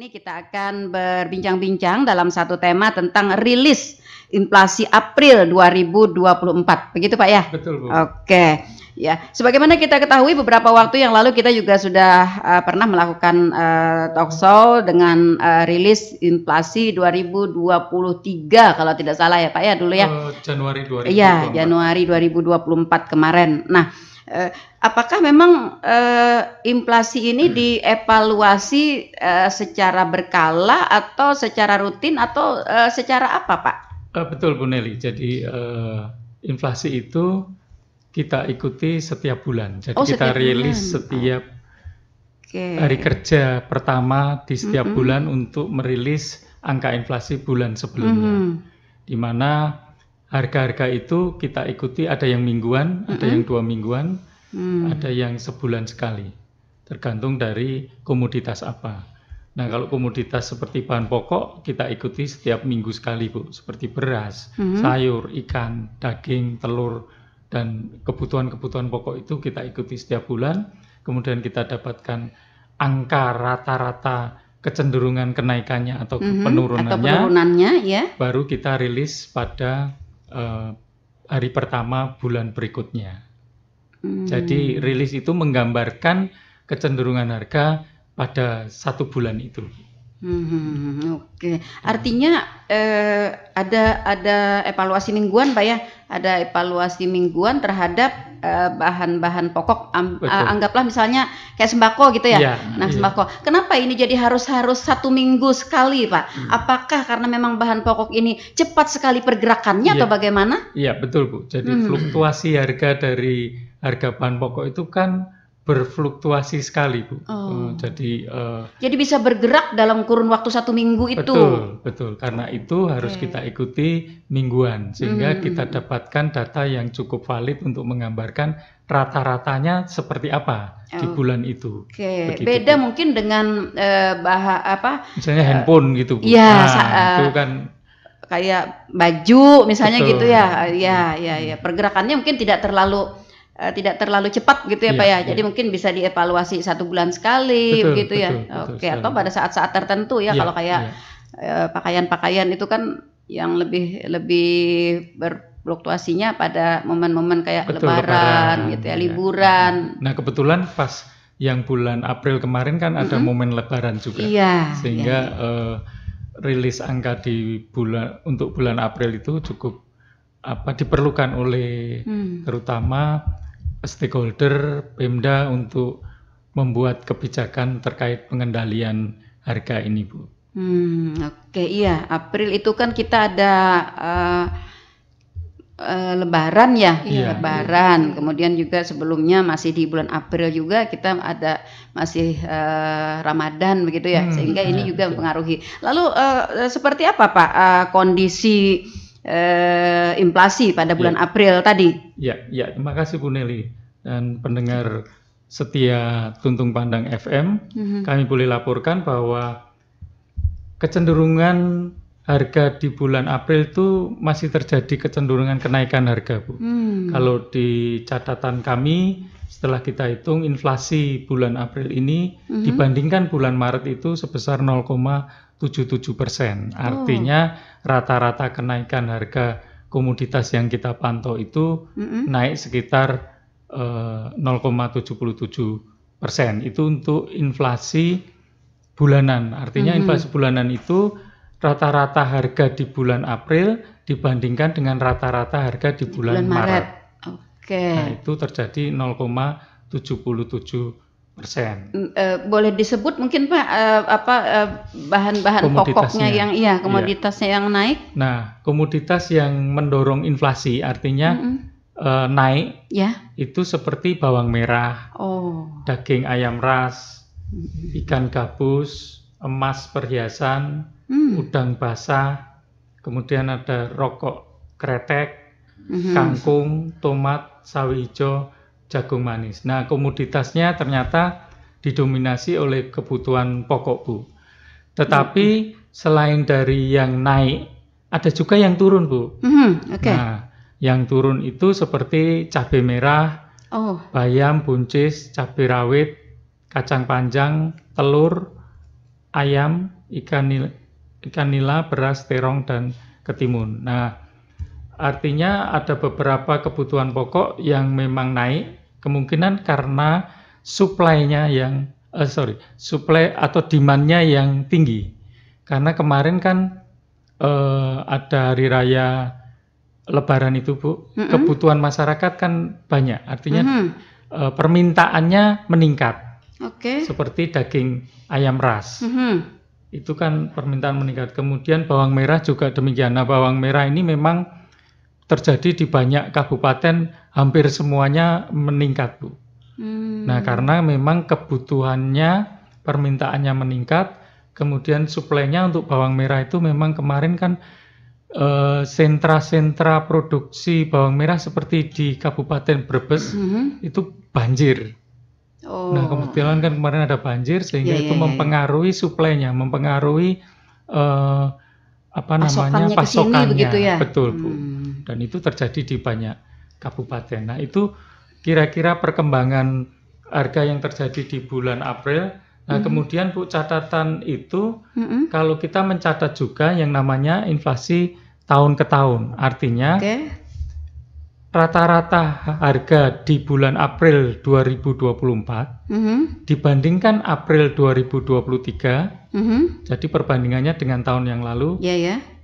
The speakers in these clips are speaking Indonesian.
ini kita akan berbincang-bincang dalam satu tema tentang rilis inflasi April 2024. Begitu Pak ya? Betul Bu. Oke. Ya, sebagaimana kita ketahui beberapa waktu yang lalu kita juga sudah pernah melakukan talk show dengan rilis inflasi 2023 kalau tidak salah ya Pak ya dulu ya. Januari 2024. Iya, Januari 2024 kemarin. Nah, apakah memang inflasi ini dievaluasi secara berkala atau secara rutin atau secara apa Pak? Betul Bu Nelly. Jadi inflasi itu kita ikuti setiap bulan. Jadi kita rilis setiap hari kerja pertama di setiap bulan untuk merilis angka inflasi bulan sebelumnya. Di mana harga-harga itu kita ikuti, ada yang mingguan, ada yang 2 mingguan, ada yang sebulan sekali. Tergantung dari komoditas apa. Nah, kalau komoditas seperti bahan pokok kita ikuti setiap minggu sekali Bu, seperti beras, sayur, ikan, daging, telur, dan kebutuhan-kebutuhan pokok itu kita ikuti setiap bulan. Kemudian kita dapatkan angka rata-rata kecenderungan kenaikannya atau penurunannya, ya. Baru kita rilis pada hari pertama bulan berikutnya. Jadi rilis itu menggambarkan kecenderungan harga pada 1 bulan itu. Oke. Artinya ada evaluasi mingguan Pak ya? Ada evaluasi mingguan terhadap bahan-bahan pokok. Anggaplah misalnya kayak sembako gitu ya. Nah, sembako. Kenapa ini jadi harus 1 minggu sekali Pak? Apakah karena memang bahan pokok ini cepat sekali pergerakannya atau bagaimana? Iya betul Bu. Jadi fluktuasi harga dari harga bahan pokok itu kan berfluktuasi sekali Bu. Jadi bisa bergerak dalam kurun waktu 1 minggu itu. Betul. Karena itu harus kita ikuti mingguan sehingga kita dapatkan data yang cukup valid untuk menggambarkan rata-ratanya seperti apa di bulan itu. Begitu, beda Bu. Mungkin dengan misalnya handphone gitu Bu. Iya, itu kan kayak baju misalnya gitu ya. Ya. Pergerakannya mungkin tidak terlalu cepat gitu ya Pak ya. Jadi mungkin bisa dievaluasi 1 bulan sekali begitu ya. Oke, atau pada saat-saat tertentu ya. Kalau kayak pakaian-pakaian itu kan yang lebih berfluktuasinya pada momen-momen kayak lebaran gitu ya, liburan. Nah, kebetulan pas yang bulan April kemarin kan ada momen lebaran juga. Sehingga rilis angka untuk bulan April itu cukup diperlukan oleh terutama stakeholder Pemda untuk membuat kebijakan terkait pengendalian harga ini Bu. April itu kan kita ada Lebaran ya, Lebaran. Kemudian juga sebelumnya masih di bulan April juga kita masih Ramadan begitu ya, sehingga ini juga mempengaruhi. Lalu seperti apa Pak kondisi inflasi pada bulan April tadi? Ya, terima kasih Bu Nelly dan pendengar setia Tuntung Pandang FM. Kami boleh laporkan bahwa kecenderungan harga di bulan April itu masih terjadi kecenderungan kenaikan harga Bu. Kalau di catatan kami setelah kita hitung inflasi bulan April ini dibandingkan bulan Maret itu sebesar 0,77%. Artinya rata-rata kenaikan harga komoditas yang kita pantau itu naik sekitar 0,77%. Itu untuk inflasi bulanan. Artinya inflasi bulanan itu rata-rata harga di bulan April dibandingkan dengan rata-rata harga di bulan Maret. Nah, itu terjadi 0,77%. Boleh disebut mungkin Pak bahan-bahan pokoknya yang komoditasnya yang naik? Nah, komoditas yang mendorong inflasi artinya naik itu seperti bawang merah, daging ayam ras, ikan gabus, emas perhiasan, udang basah, kemudian ada rokok kretek, kangkung, tomat, sawi hijau, jagung manis. Nah, komoditasnya ternyata didominasi oleh kebutuhan pokok Bu. Tetapi selain dari yang naik, ada juga yang turun Bu. Nah, yang turun itu seperti cabai merah, bayam, buncis, cabai rawit, kacang panjang, telur, ayam, ikan nila, beras, terong, dan ketimun. Nah, artinya ada beberapa kebutuhan pokok yang memang naik, kemungkinan karena supply-nya supply atau demand-nya yang tinggi. Karena kemarin kan ada hari raya Lebaran itu, Bu, kebutuhan masyarakat kan banyak, artinya permintaannya meningkat. Seperti daging ayam ras. Itu kan permintaan meningkat. Kemudian bawang merah juga demikian. Nah, bawang merah ini memang terjadi di banyak kabupaten, hampir semuanya meningkat, Bu. Nah, karena memang kebutuhannya, permintaannya meningkat, kemudian suplainya untuk bawang merah itu memang kemarin kan sentra-sentra produksi bawang merah seperti di Kabupaten Brebes itu banjir. Nah, kebetulan kan kemarin ada banjir sehingga itu mempengaruhi suplainya, mempengaruhi pasokannya begitu ya? Betul, Bu. Dan itu terjadi di banyak kabupaten. Nah, itu kira-kira perkembangan harga yang terjadi di bulan April. Nah, kemudian Bu, catatan itu kalau kita mencatat juga yang namanya inflasi tahun ke tahun. Artinya rata-rata harga di bulan April 2024 dibandingkan April 2023, jadi perbandingannya dengan tahun yang lalu,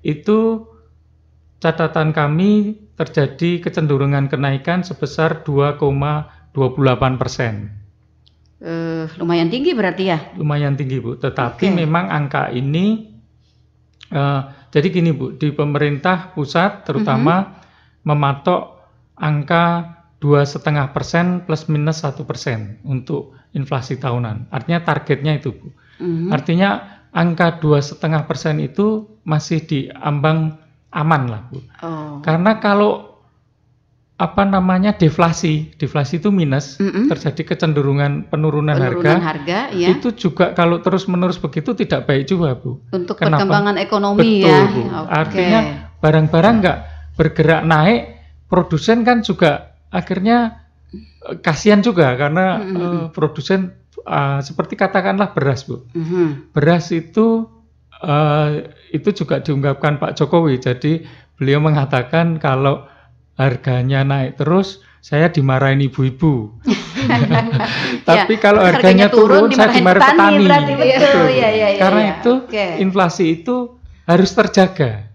itu catatan kami terjadi kecenderungan kenaikan sebesar 2,28%. Lumayan tinggi berarti ya? Lumayan tinggi, Bu. Tetapi memang angka ini, jadi gini, Bu, di pemerintah pusat terutama mematok angka 2,5% plus minus 1% untuk inflasi tahunan. Artinya targetnya itu, Bu. Artinya angka 2,5% itu masih di ambang aman lah, Bu. Karena kalau deflasi itu minus, terjadi kecenderungan penurunan harga ya. Itu juga kalau terus-menerus begitu tidak baik juga, Bu. Untuk perkembangan ekonomi. Betul, Bu. Artinya barang-barang nggak bergerak naik, produsen kan juga akhirnya kasihan juga karena produsen seperti katakanlah beras, Bu. Beras itu juga diungkapkan Pak Jokowi. Jadi beliau mengatakan kalau harganya naik terus, saya dimarahin ibu-ibu. Tapi kalau harganya turun, saya dimarahin petani. Karena itu inflasi itu harus terjaga.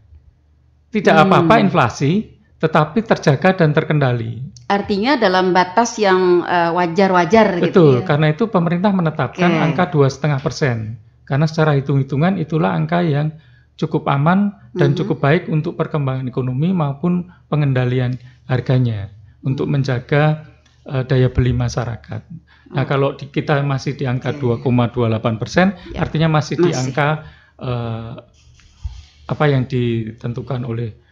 Tidak apa-apa inflasi, tetapi terjaga dan terkendali. Artinya dalam batas yang wajar-wajar. Betul, gitu ya? Karena itu pemerintah menetapkan angka 2,5%. Karena secara hitung-hitungan itulah angka yang cukup aman dan cukup baik untuk perkembangan ekonomi maupun pengendalian harganya untuk menjaga daya beli masyarakat. Nah, kalau kita masih di angka 2,28%, artinya masih di angka apa yang ditentukan oleh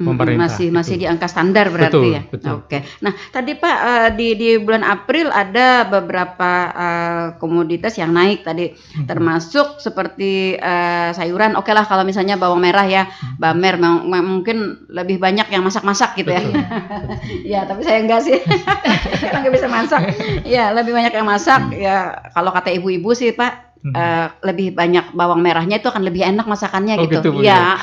pemerintah. Masih di angka standar berarti, betul, ya. Betul. Nah, tadi Pak di bulan April ada beberapa komoditas yang naik tadi, termasuk seperti sayuran. Oke lah kalau misalnya bawang merah ya, bamer mungkin lebih banyak yang masak-masak gitu ya. Ya, tapi saya enggak sih. Karena nggak bisa masak. Ya, lebih banyak yang masak. Ya, kalau kata ibu-ibu sih, Pak, lebih banyak bawang merahnya itu akan lebih enak masakannya gitu. Ya,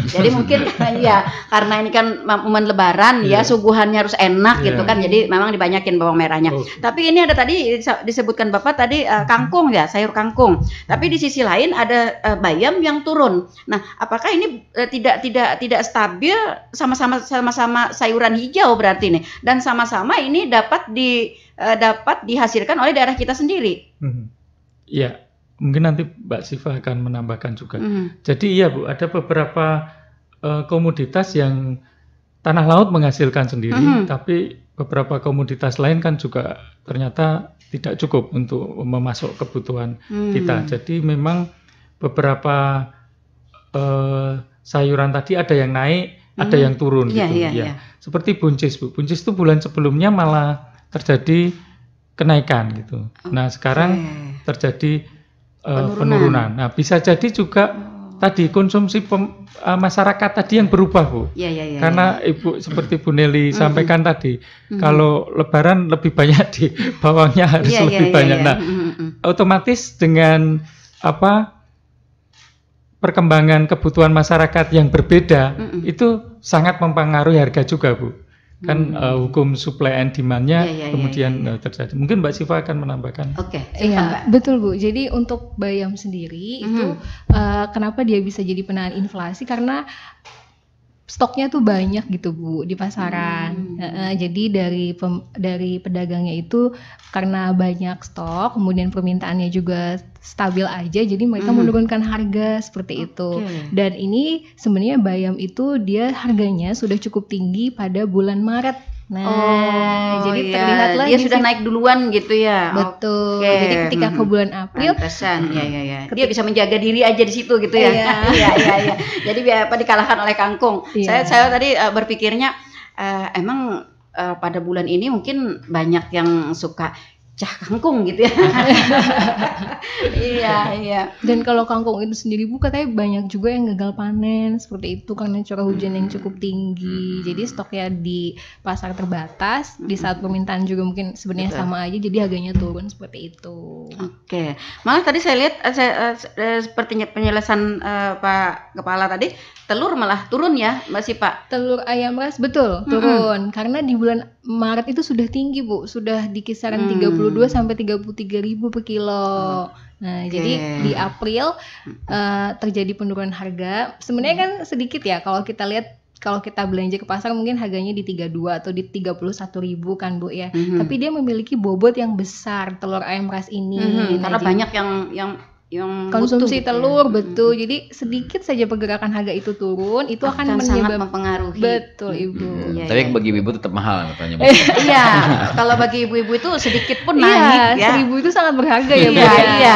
jadi mungkin ya karena ini kan momen Lebaran ya, suguhannya harus enak gitu kan. Jadi memang dibanyakin bawang merahnya. Tapi ini ada tadi disebutkan Bapak tadi kangkung ya, sayur kangkung. Tapi di sisi lain ada bayam yang turun. Nah, apakah ini tidak stabil, sama-sama sayuran hijau berarti nih, dan sama-sama ini dapat dihasilkan oleh daerah kita sendiri? Ya. Mungkin nanti Mbak Siva akan menambahkan juga. Jadi iya, Bu, ada beberapa komoditas yang tanah laut menghasilkan sendiri, tapi beberapa komoditas lain kan juga ternyata tidak cukup untuk memasok kebutuhan kita. Jadi memang beberapa sayuran tadi ada yang naik, ada yang turun gitu. Ya. Seperti buncis, Bu. Buncis itu bulan sebelumnya malah terjadi kenaikan gitu. Nah, sekarang terjadi penurunan. Nah, bisa jadi juga tadi konsumsi masyarakat tadi yang berubah, Bu. Karena Ibu seperti Bu Nelly sampaikan tadi, kalau Lebaran lebih banyak di bawangnya harus lebih banyak. Nah, otomatis dengan perkembangan kebutuhan masyarakat yang berbeda itu sangat mempengaruhi harga juga, Bu. Kan hukum supply and demand-nya kemudian terjadi. Mungkin Mbak Siva akan menambahkan. Oke. Iya, betul Bu. Jadi untuk bayam sendiri itu kenapa dia bisa jadi penahan inflasi, karena stoknya tuh banyak gitu Bu di pasaran. Jadi dari pedagangnya itu karena banyak stok, kemudian permintaannya juga stabil aja, jadi mereka menurunkan harga seperti itu. Dan ini sebenarnya bayam itu dia harganya sudah cukup tinggi pada bulan Maret. Nah, jadi terlihatlah dia sudah naik duluan gitu ya. Betul. Jadi ketika ke bulan April, dia bisa menjaga diri aja di situ gitu ya. Iya. Jadi dikalahkan oleh kangkung. Saya tadi berpikirnya emang pada bulan ini mungkin banyak yang suka cah kangkung gitu ya. Iya. Dan kalau kangkung itu sendiri Bu, katanya banyak juga yang gagal panen seperti itu karena curah hujan yang cukup tinggi. Jadi stoknya di pasar terbatas, di saat permintaan juga mungkin sebenarnya sama aja, jadi harganya turun seperti itu. Oke. Malah tadi saya lihat seperti penjelasan Pak Kepala tadi, telur malah turun ya, Mbak Sipa. Telur ayam ras betul turun karena di bulan Maret itu sudah tinggi Bu, sudah di kisaran 32 sampai 33.000 per kilo. Nah, jadi di April terjadi penurunan harga. Sebenarnya kan sedikit ya kalau kita lihat, kalau kita belanja ke pasar mungkin harganya di 32 atau di 31.000 kan Bu ya. Tapi dia memiliki bobot yang besar telur ayam ras ini. Karena banyak yang konsumsi telur betul. Jadi sedikit saja pergerakan harga itu turun, itu akan sangat mempengaruhi. Betul Ibu. Tapi bagi ibu tetap mahal katanya. Iya, kalau bagi ibu-ibu itu sedikit pun naik ya. 1.000 itu sangat berharga ya Bu. Iya,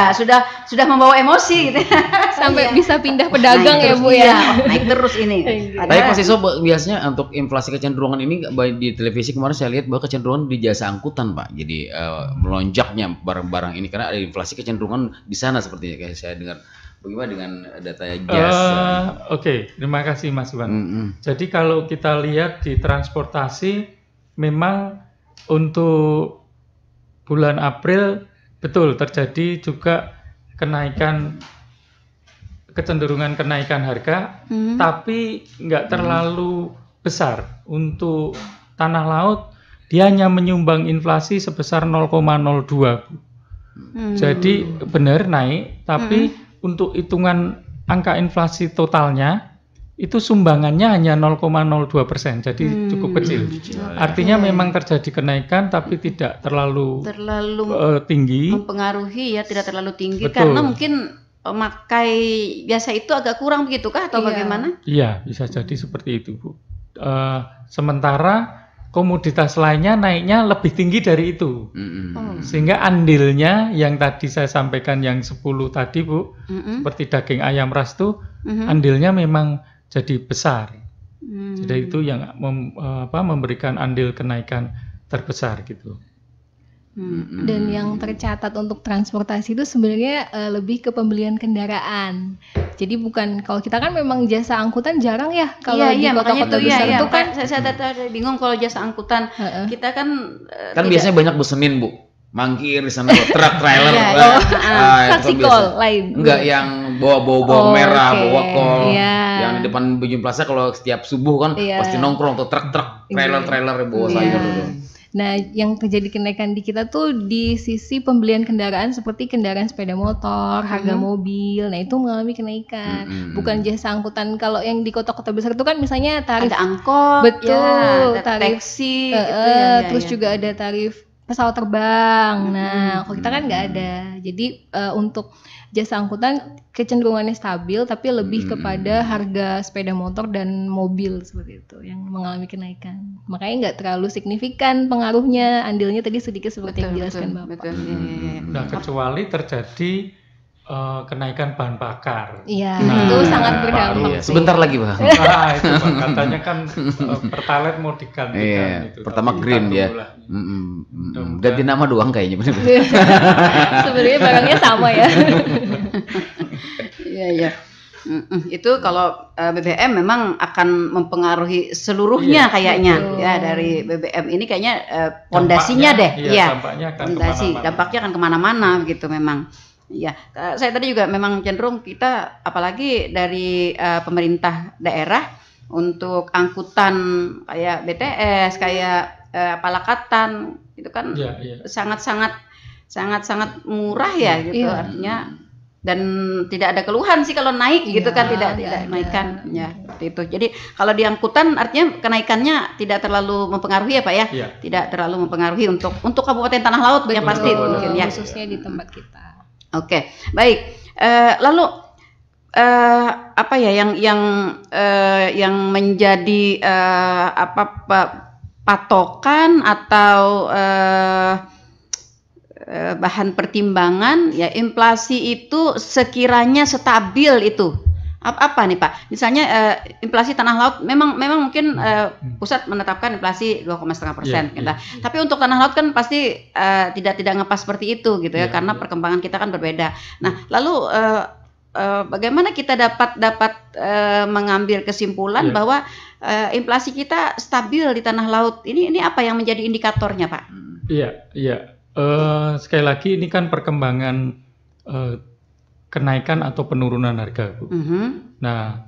sudah membawa emosi gitu. Sampai bisa pindah pedagang ya Bu ya. Naik terus ini. Tapi Pak Siso, biasanya untuk inflasi kecenderungan ini di televisi kemarin saya lihat bahwa kecenderungan di jasa angkutan Pak. Jadi melonjaknya barang-barang ini karena ada inflasi kecenderungan di sana seperti kayak saya dengar. Bagaimana dengan data JAS? Oke, terima kasih Mas Iwan. Jadi kalau kita lihat di transportasi, memang untuk bulan April betul terjadi juga kecenderungan kenaikan harga, tapi nggak terlalu besar. Untuk tanah laut, dia hanya menyumbang inflasi sebesar 0,02. Jadi benar naik, tapi untuk hitungan angka inflasi totalnya itu sumbangannya hanya 0,02%, jadi cukup kecil. Artinya memang terjadi kenaikan, tapi tidak terlalu tinggi. Mempengaruhi ya, tidak terlalu tinggi. Betul. Karena mungkin pemakai biasa itu agak kurang begitu kah atau bagaimana? Iya, bisa jadi seperti itu Bu. Sementara komoditas lainnya naiknya lebih tinggi dari itu. Sehingga andilnya yang tadi saya sampaikan yang 10 tadi Bu, seperti daging ayam ras tuh andilnya memang jadi besar. Jadi itu yang memberikan andil kenaikan terbesar gitu. Dan yang tercatat untuk transportasi itu sebenarnya lebih ke pembelian kendaraan. Jadi bukan, kalau kita kan memang jasa angkutan jarang ya kalau di kota-kota besar itu kan. Saya bingung kalau jasa angkutan kita kan biasanya banyak bosenin Bu, mangkir di sana truk trailer. Taksi kol lain. Enggak yang bawa merah, bawa kol. Yang di depan Bujum Plaza kalau setiap subuh kan pasti nongkrong tuh truk trailer bawa sayur gitu. Nah, yang terjadi kenaikan di kita tuh di sisi pembelian kendaraan seperti kendaraan sepeda motor, harga mobil. Nah, itu mengalami kenaikan. Bukan jasa angkutan. Kalau yang di kota-kota besar itu kan misalnya tarif ada angkot, betul, tarif taksi, terus juga ada tarif pesawat terbang. Nah, kalau kita kan nggak ada. Jadi untuk jasa angkutan kecenderungannya stabil, tapi lebih kepada harga sepeda motor dan mobil seperti itu yang mengalami kenaikan. Makanya nggak terlalu signifikan pengaruhnya, andilnya tadi sedikit seperti yang dijelaskan Bapak. Nah, kecuali terjadi kenaikan bahan bakar. Iya, itu sangat berdampak. Sebentar lagi Bang. Itu Bang, katanya kan Pertalite mau digantikan. Pertama green ya. Ganti nama doang kayaknya. Sebenarnya barangnya sama ya. Iya. Itu kalau BBM memang akan mempengaruhi seluruhnya kayaknya ya, dari BBM ini kayaknya pondasinya deh. Dampaknya akan dampaknya akan kemana-mana gitu memang. Ya, saya tadi juga memang cenderung kita apalagi dari pemerintah daerah untuk angkutan kayak BTS, kayak Palakatan itu kan sangat-sangat murah ya gitu, artinya dan tidak ada keluhan sih kalau naik gitu kan, tidak naikkan ya seperti itu. Jadi kalau di angkutan artinya kenaikannya tidak terlalu mempengaruhi ya Pak ya, tidak terlalu mempengaruhi untuk Kabupaten Tanah Laut yang pasti mungkin ya, khususnya di tempat kita. Oke, baik. Lalu apa ya yang menjadi patokan atau bahan pertimbangan ya inflasi itu sekiranya stabil itu apa nih Pak? Misalnya inflasi tanah laut memang mungkin pusat menetapkan inflasi 2,5%. Tapi untuk tanah laut kan pasti tidak ngepas seperti itu gitu ya, karena perkembangan kita kan berbeda. Nah, lalu bagaimana kita dapat mengambil kesimpulan bahwa inflasi kita stabil di tanah laut? Ini apa yang menjadi indikatornya Pak? Iya. Sekali lagi ini kan perkembangan kenaikan atau penurunan harga, Bu. Nah,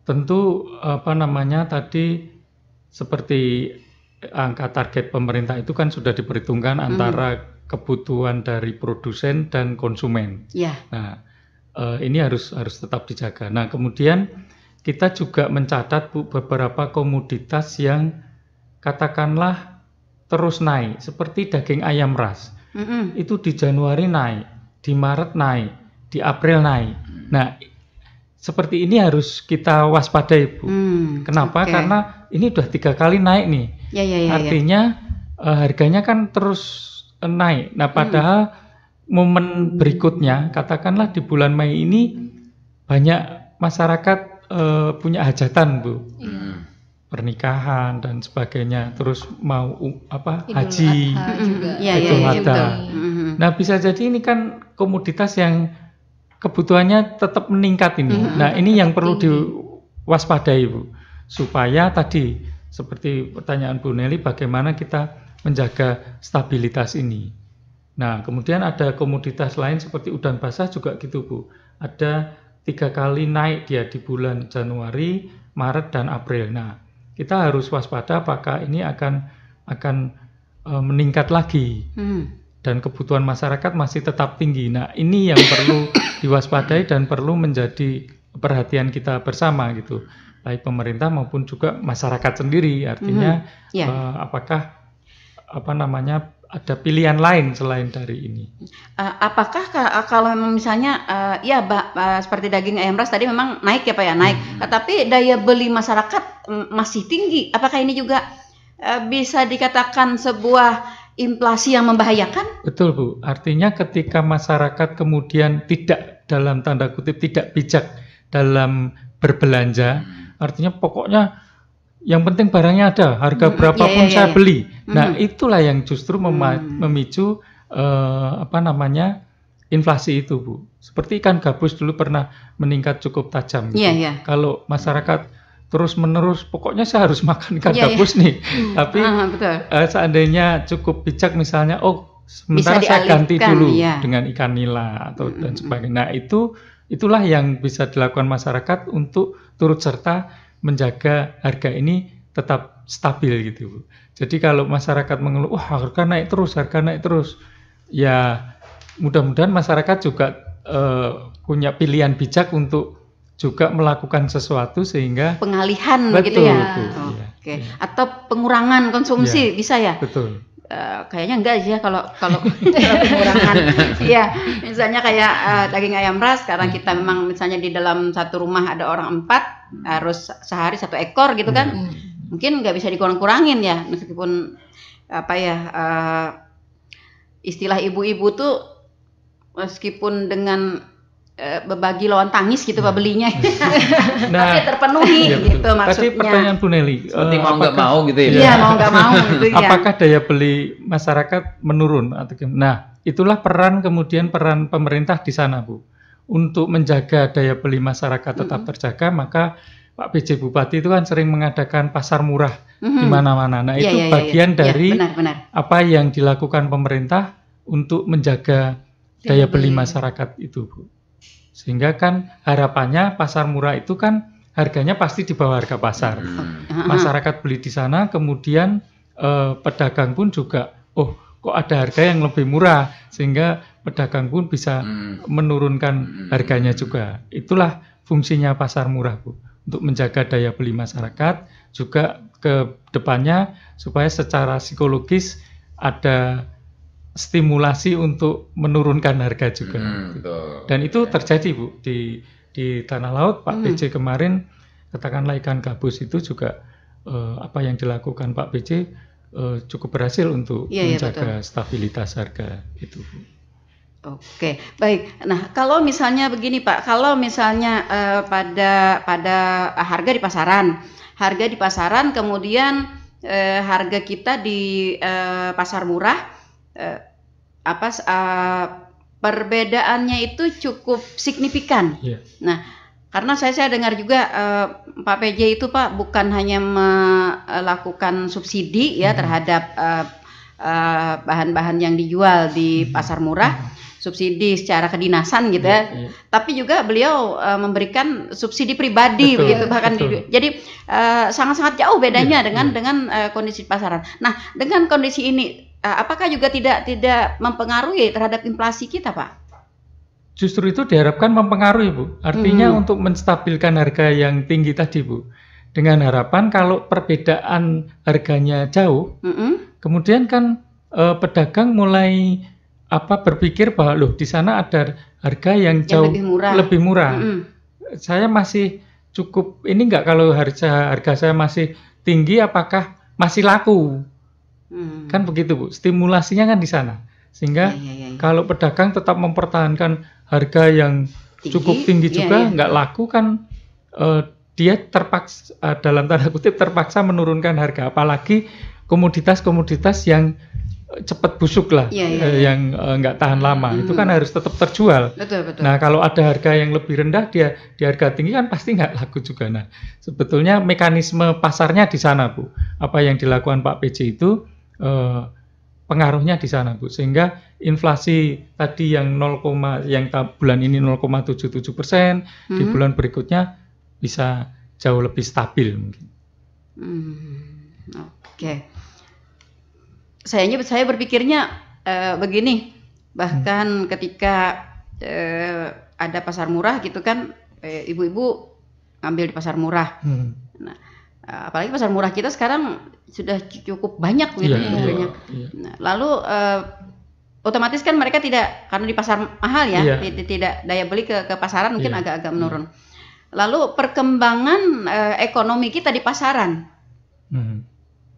tentu tadi seperti angka target pemerintah itu kan sudah diperhitungkan antara kebutuhan dari produsen dan konsumen. Nah, ini harus tetap dijaga. Nah, kemudian kita juga mencatat, Bu, beberapa komoditas yang katakanlah terus naik, seperti daging ayam ras. Itu di Januari naik, di Maret naik, di April naik. Nah, seperti ini harus kita waspadai, Bu. Kenapa? Karena ini udah 3 kali naik nih. Artinya harganya kan terus naik. Nah, padahal momen berikutnya, katakanlah di bulan Mei ini banyak masyarakat punya hajatan, Bu. Pernikahan dan sebagainya, terus mau haji, Idul Adha. Nah, bisa jadi ini kan komoditas yang kebutuhannya tetap meningkat ini. Nah, ini yang perlu diwaspadai, Bu, supaya tadi seperti pertanyaan Bu Nelly, bagaimana kita menjaga stabilitas ini. Nah, kemudian ada komoditas lain seperti udang basah juga gitu, Bu. Ada 3 kali naik dia di bulan Januari, Maret dan April. Nah, kita harus waspada apakah ini akan meningkat lagi dan kebutuhan masyarakat masih tetap tinggi. Nah, ini yang perlu diwaspadai dan perlu menjadi perhatian kita bersama gitu, baik pemerintah maupun juga masyarakat sendiri. Artinya apakah ada pilihan lain selain dari ini? Apakah kalau misalnya seperti daging ayam ras tadi memang naik ya Pak ya, naik, tapi daya beli masyarakat masih tinggi. Apakah ini juga bisa dikatakan sebuah inflasi yang membahayakan? Betul, Bu. Artinya ketika masyarakat kemudian tidak, dalam tanda kutip, tidak bijak dalam berbelanja, artinya pokoknya yang penting barangnya ada, harga berapapun saya beli. Nah, itulah yang justru memicu inflasi itu, Bu. Seperti ikan gabus dulu pernah meningkat cukup tajam. Kalau masyarakat terus-menerus, pokoknya saya harus makan ikan gabus nih. Tapi seandainya cukup bijak, misalnya, sementara saya ganti dulu dengan ikan nila atau dan sebagainya. Nah, itulah yang bisa dilakukan masyarakat untuk turut serta menjaga harga ini tetap stabil gitu, Bu. Jadi kalau masyarakat mengeluh, harga naik terus, ya mudah-mudahan masyarakat juga punya pilihan bijak untuk juga melakukan sesuatu sehingga pengalihan begitu ya. Atau pengurangan konsumsi bisa ya. Betul. Kayaknya enggak sih ya kalau pengurangan. Iya, misalnya kayak daging ayam ras, sekarang kita memang misalnya di dalam satu rumah ada orang 4, harus sehari 1 ekor gitu kan. Mungkin nggak bisa dikurang-kurangin ya, meskipun istilah ibu-ibu tuh meskipun dengan berbagi lawan tangis gitu Pak belinya. Tapi terpenuhi gitu maksudnya. Tadi pertanyaan Bu Nelly, seperti mau nggak mau gitu ya. Iya, mau nggak mau gitu ya. Apakah daya beli masyarakat menurun atau gimana? Nah, itulah peran pemerintah di sana, Bu. Untuk menjaga daya beli masyarakat tetap terjaga, maka Pak PJ Bupati itu kan sering mengadakan pasar murah di mana-mana. Nah, itu bagian dari apa yang dilakukan pemerintah untuk menjaga daya beli masyarakat itu, Bu. Sehingga kan harapannya pasar murah itu kan harganya pasti di bawah harga pasar. Masyarakat beli di sana, kemudian pedagang pun juga, oh kok ada harga yang lebih murah, sehingga pedagang pun bisa menurunkan harganya juga. Itulah fungsinya pasar murah, Bu, untuk menjaga daya beli masyarakat, juga ke depannya supaya secara psikologis ada stimulasi untuk menurunkan harga juga. Dan itu terjadi, Bu, di Tanah Laut. Pak PJ kemarin katakanlah ikan gabus itu juga apa yang dilakukan Pak PJ cukup berhasil untuk menjaga stabilitas harga itu, Bu. Oke, baik. Nah, kalau misalnya begini, Pak, kalau misalnya pada harga di pasaran, kemudian harga kita di pasar murah, perbedaannya itu cukup signifikan. Nah, karena saya dengar juga Pak PJ itu, Pak, bukan hanya melakukan subsidi ya terhadap bahan-bahan yang dijual di pasar murah, subsidi secara kedinasan gitu ya. Tapi juga beliau memberikan subsidi pribadi begitu, bahkan jadi sangat-sangat jauh bedanya dengan kondisi pasaran. Nah, dengan kondisi ini apakah juga tidak mempengaruhi terhadap inflasi kita, Pak? Justru itu diharapkan mempengaruhi, Bu. Artinya untuk menstabilkan harga yang tinggi tadi, Bu. Dengan harapan kalau perbedaan harganya jauh, kemudian kan pedagang mulai berpikir bahwa loh di sana ada harga yang jauh lebih murah. Saya masih cukup ini enggak, kalau harga saya masih tinggi apakah masih laku? Kan begitu, Bu. Stimulasinya kan di sana. Sehingga kalau pedagang tetap mempertahankan harga yang cukup tinggi juga enggak laku kan, dia terpaksa dalam tanda kutip terpaksa menurunkan harga, apalagi komoditas-komoditas yang cepat busuk lah, yang nggak tahan lama, itu kan harus tetap terjual. Betul. Nah, kalau ada harga yang lebih rendah, dia di harga tinggi kan pasti nggak laku juga. Nah, sebetulnya mekanisme pasarnya di sana, Bu. Apa yang dilakukan Pak PJ itu pengaruhnya di sana, Bu. Sehingga inflasi tadi yang bulan ini 0,77%, di bulan berikutnya bisa jauh lebih stabil mungkin. Oke. Saya berpikirnya begini, bahkan ketika ada pasar murah gitu kan, ibu-ibu ngambil di pasar murah. Nah, apalagi pasar murah kita sekarang sudah cukup banyak gitu ya. Nah, lalu otomatis kan mereka tidak, karena di pasar mahal ya, tidak daya beli ke pasaran mungkin agak-agak menurun. Lalu perkembangan ekonomi kita di pasaran.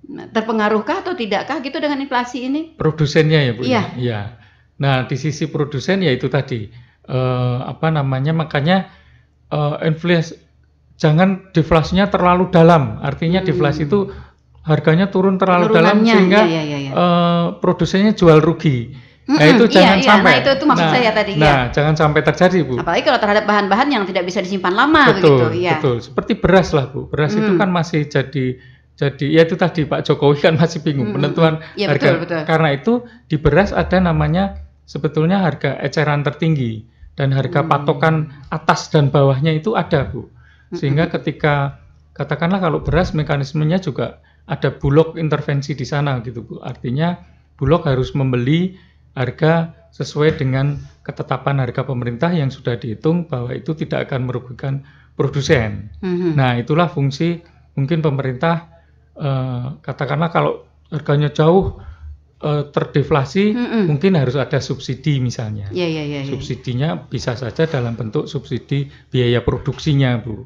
Nah, terpengaruhkah atau tidakkah gitu dengan inflasi ini? Produsennya ya, Bu. Iya. Nah, di sisi produsen ya itu tadi makanya inflasi jangan deflasinya terlalu dalam. Artinya deflasi itu harganya turun terlalu dalam sehingga produsennya jual rugi. Nah, itu jangan sampai. Nah, itu maksud saya tadi. Nah, jangan sampai terjadi, Bu. Apalagi kalau terhadap bahan-bahan yang tidak bisa disimpan lama begitu. Betul. Seperti beras lah, Bu. Beras itu kan masih jadi ya itu tadi Pak Jokowi kan masih bingung penentuan harga. Betul. Karena itu di beras ada namanya sebetulnya harga eceran tertinggi dan harga patokan atas dan bawahnya itu ada, Bu. Sehingga ketika katakanlah kalau beras mekanismenya juga ada Bulog intervensi di sana gitu, Bu. Artinya Bulog harus membeli harga sesuai dengan ketetapan harga pemerintah yang sudah dihitung bahwa itu tidak akan merugikan produsen. Nah, itulah fungsi mungkin pemerintah. Katakanlah kalau harganya jauh terdeflasi, mungkin harus ada subsidi misalnya. Subsidinya bisa saja dalam bentuk subsidi biaya produksinya, Bu.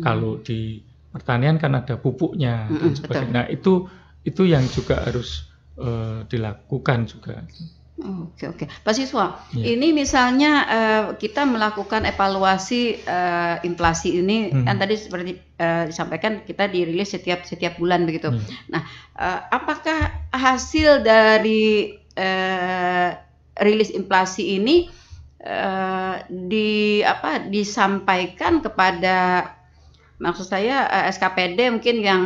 Kalau di pertanian kan ada pupuknya dan sebagainya. Nah, itu yang juga harus dilakukan juga. Oke. Pak Siswa, ini misalnya kita melakukan evaluasi inflasi ini, kan tadi seperti disampaikan kita dirilis setiap bulan begitu. Nah, apakah hasil dari rilis inflasi ini disampaikan kepada maksud saya SKPD mungkin yang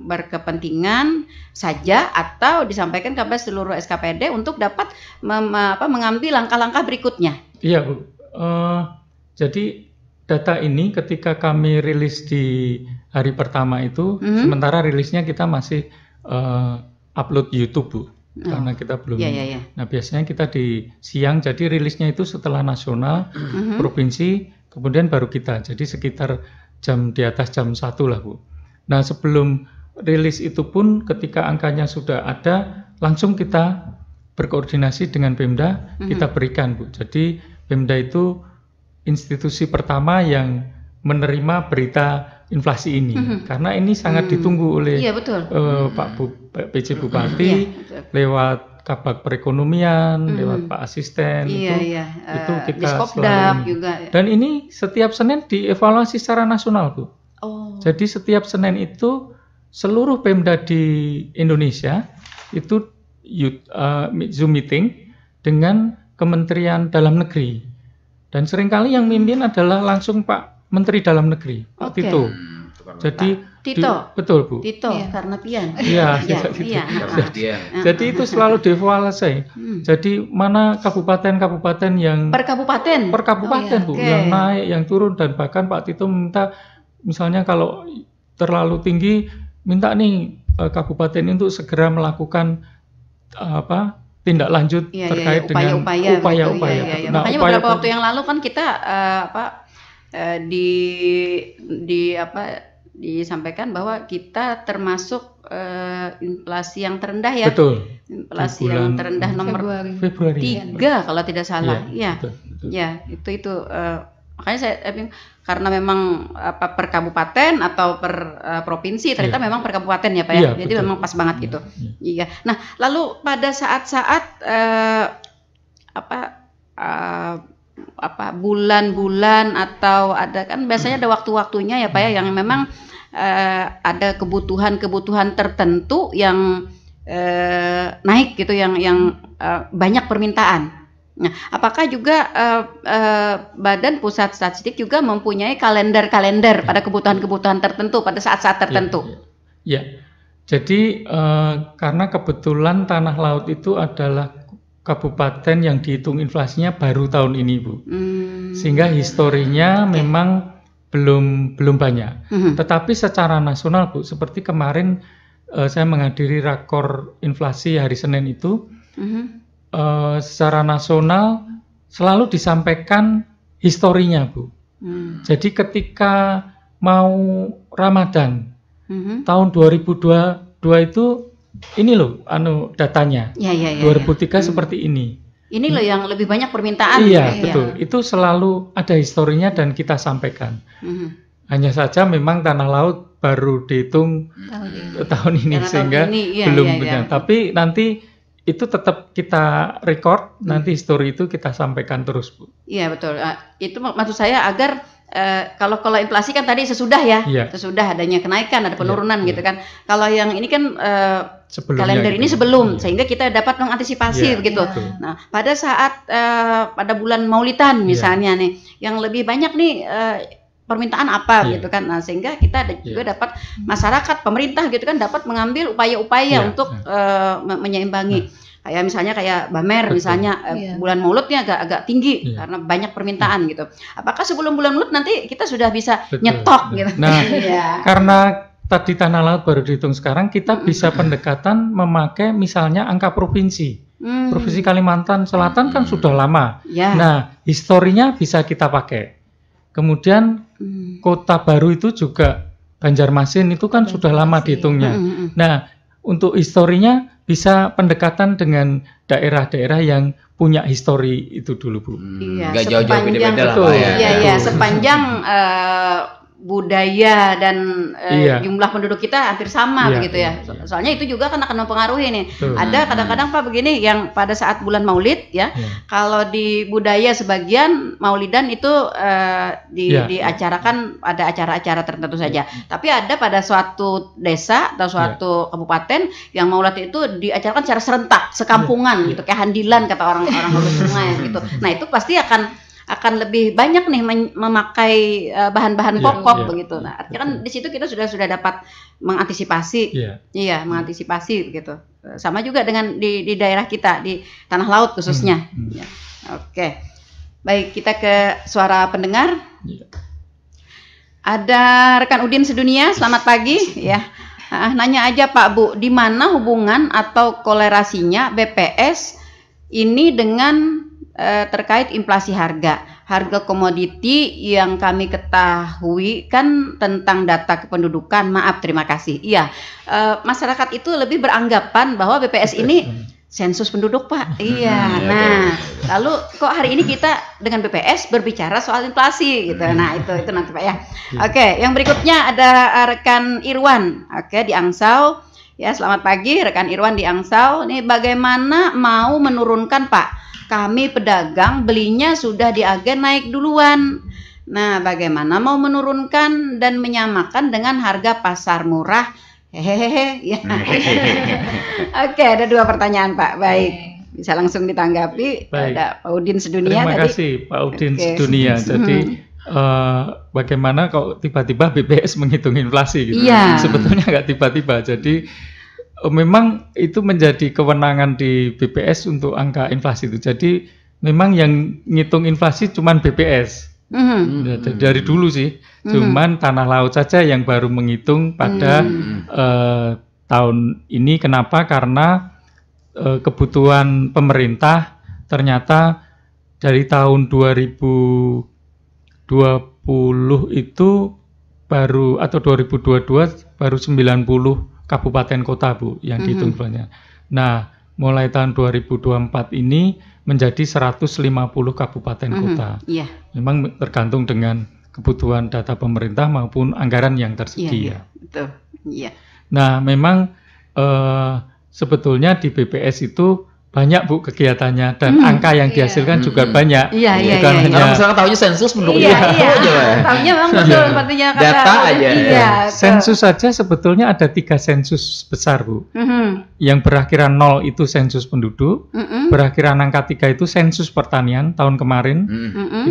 berkepentingan saja atau disampaikan kepada seluruh SKPD untuk dapat mengambil langkah-langkah berikutnya. Iya Bu, jadi data ini ketika kami rilis di hari pertama itu, sementara rilisnya kita masih upload YouTube Bu, karena kita belum. Nah biasanya kita di siang, jadi rilisnya itu setelah nasional, provinsi, kemudian baru kita. Jadi sekitar di atas jam 1 lah Bu. Nah sebelum rilis itu pun ketika angkanya sudah ada, langsung kita berkoordinasi dengan Pemda, kita berikan Bu. Jadi Pemda itu institusi pertama yang menerima berita inflasi ini, karena ini sangat ditunggu oleh Pak PJ Bupati, lewat Kabag Perekonomian, lewat Pak Asisten, itu kita selalu juga. Dan ini setiap Senin dievaluasi secara nasional Bu. Jadi setiap Senin itu seluruh Pemda di Indonesia itu Zoom meeting dengan Kementerian Dalam Negeri, dan seringkali yang mimpin adalah langsung Pak Menteri Dalam Negeri, Pak Tito. Jadi betul Bu. Tito Karnavian. Iya. Jadi itu selalu dievaluasi. Jadi mana kabupaten-kabupaten yang per kabupaten Bu, yang naik, yang turun, dan bahkan Pak Tito minta misalnya kalau terlalu tinggi, minta nih kabupaten untuk segera melakukan tindak lanjut terkait dengan upaya-upaya. Nah, makanya beberapa waktu yang lalu kan kita disampaikan bahwa kita termasuk inflasi yang terendah ya. Betul. Inflasi yang terendah nomor Februari 3 kalau tidak salah. Itu makanya saya karena memang per kabupaten atau per provinsi, ternyata memang per kabupaten ya Pak ya. Jadi memang pas banget gitu. Iya. Nah, lalu pada saat-saat bulan-bulan atau ada kan biasanya ada waktu-waktunya ya Pak ya, yang memang ada kebutuhan-kebutuhan tertentu yang naik gitu, yang banyak permintaan. Nah, apakah juga Badan Pusat Statistik juga mempunyai kalender-kalender pada kebutuhan-kebutuhan tertentu pada saat-saat tertentu? Ya. Jadi karena kebetulan Tanah Laut itu adalah kabupaten yang dihitung inflasinya baru tahun ini Bu, sehingga historinya memang belum banyak. Tetapi secara nasional Bu, seperti kemarin saya menghadiri rakor inflasi hari Senin itu, secara nasional selalu disampaikan historinya Bu. Jadi ketika mau Ramadan tahun 2022 itu ini loh datanya. 2003 seperti ini. Ini loh yang lebih banyak permintaan. Iya, betul. Itu selalu ada historinya dan kita sampaikan. Hanya saja memang Tanah Laut baru dihitung tahun ini sehingga belum benar. Tapi nanti itu tetap kita record, nanti histori itu kita sampaikan terus Bu. Iya betul. Itu maksud saya agar kalau inflasi kan tadi sesudah sesudah adanya kenaikan, ada penurunan gitu kan. Kalau yang ini kan kalender ini sebelum, sehingga kita dapat mengantisipasi begitu. Nah, pada saat pada bulan Maulidan misalnya nih, yang lebih banyak nih permintaan apa gitu kan. Nah, sehingga kita juga dapat masyarakat, pemerintah gitu kan dapat mengambil upaya-upaya untuk menyeimbangi. Kayak misalnya kayak Bamer misalnya bulan Mauludnya agak tinggi karena banyak permintaan gitu. Apakah sebelum bulan Maulud nanti kita sudah bisa nyetok gitu? Nah, karena tadi Tanah Laut baru dihitung sekarang, kita bisa pendekatan memakai misalnya angka provinsi. Provinsi Kalimantan Selatan kan sudah lama. Nah, historinya bisa kita pakai. Kemudian kota baru itu juga Banjarmasin itu kan sudah lama dihitungnya. Nah, untuk historinya bisa pendekatan dengan daerah-daerah yang punya histori itu dulu Bu. Nggak jauh-jauh beda-beda lah Pak ya. Iya, sepanjang budaya dan jumlah penduduk kita hampir sama begitu ya. Soalnya itu juga kan akan mempengaruhi nih. Ada kadang-kadang Pak begini yang pada saat bulan Maulid kalau di budaya sebagian Maulidan itu diacarakan ada acara-acara tertentu saja. Tapi ada pada suatu desa atau suatu kabupaten yang Maulid itu diacarakan secara serentak, sekampungan gitu, kayak handilan kata orang-orang Hulu Sungai gitu. Nah, itu pasti akan akan lebih banyak nih memakai bahan-bahan pokok begitu. Nah, artinya kan di situ kita sudah dapat mengantisipasi, mengantisipasi begitu. Sama juga dengan di daerah kita di tanah laut khususnya. Ya. Oke, baik kita ke suara pendengar. Ada rekan Udin Sedunia, selamat pagi ya. Nanya aja Pak Bu, di mana hubungan atau kolerasinya BPS ini dengan terkait inflasi harga komoditi yang kami ketahui kan tentang data kependudukan. Maaf, terima kasih. Iya, masyarakat itu lebih beranggapan bahwa BPS ini sensus penduduk Pak. Iya. Nah, lalu kok hari ini kita dengan BPS berbicara soal inflasi gitu. Nah, itu nanti Pak ya. Oke, yang berikutnya ada rekan Irwan. Oke, di Angsau. Ya, selamat pagi rekan Irwan di Angsau. Ini bagaimana mau menurunkan Pak? Kami pedagang belinya sudah di agen naik duluan. Nah, bagaimana mau menurunkan dan menyamakan dengan harga pasar murah? Hehehe. Ya. Oke, ada 2 pertanyaan Pak. Baik, bisa langsung ditanggapi. Baik. Ada Pak Udin Sedunia. Terima kasih Pak Udin Sedunia. Jadi bagaimana kok tiba-tiba BPS menghitung inflasi gitu? Iya. Sebetulnya nggak tiba-tiba. Jadi memang itu menjadi kewenangan di BPS untuk angka inflasi itu. Jadi memang yang ngitung inflasi cuman BPS. Dari dulu sih. Cuman Tanah Laut saja yang baru menghitung pada tahun ini. Kenapa? Karena kebutuhan pemerintah ternyata dari tahun 2020 itu baru, atau 2022 baru 90 kabupaten kota Bu yang dihitung inflasinya. Nah, mulai tahun 2024 ini menjadi 150 kabupaten kota. Memang tergantung dengan kebutuhan data pemerintah maupun anggaran yang tersedia. Betul. Nah, memang sebetulnya di BPS itu banyak Bu kegiatannya dan angka yang dihasilkan juga banyak. Bukan hanya masyarakat tahunya sensus penduduk. Tahunya memang betul sepertinya kata data aja. Sensus saja sebetulnya ada 3 sensus besar Bu. Yang berakhiran 0 itu sensus penduduk, berakhiran angka 3 itu sensus pertanian tahun kemarin.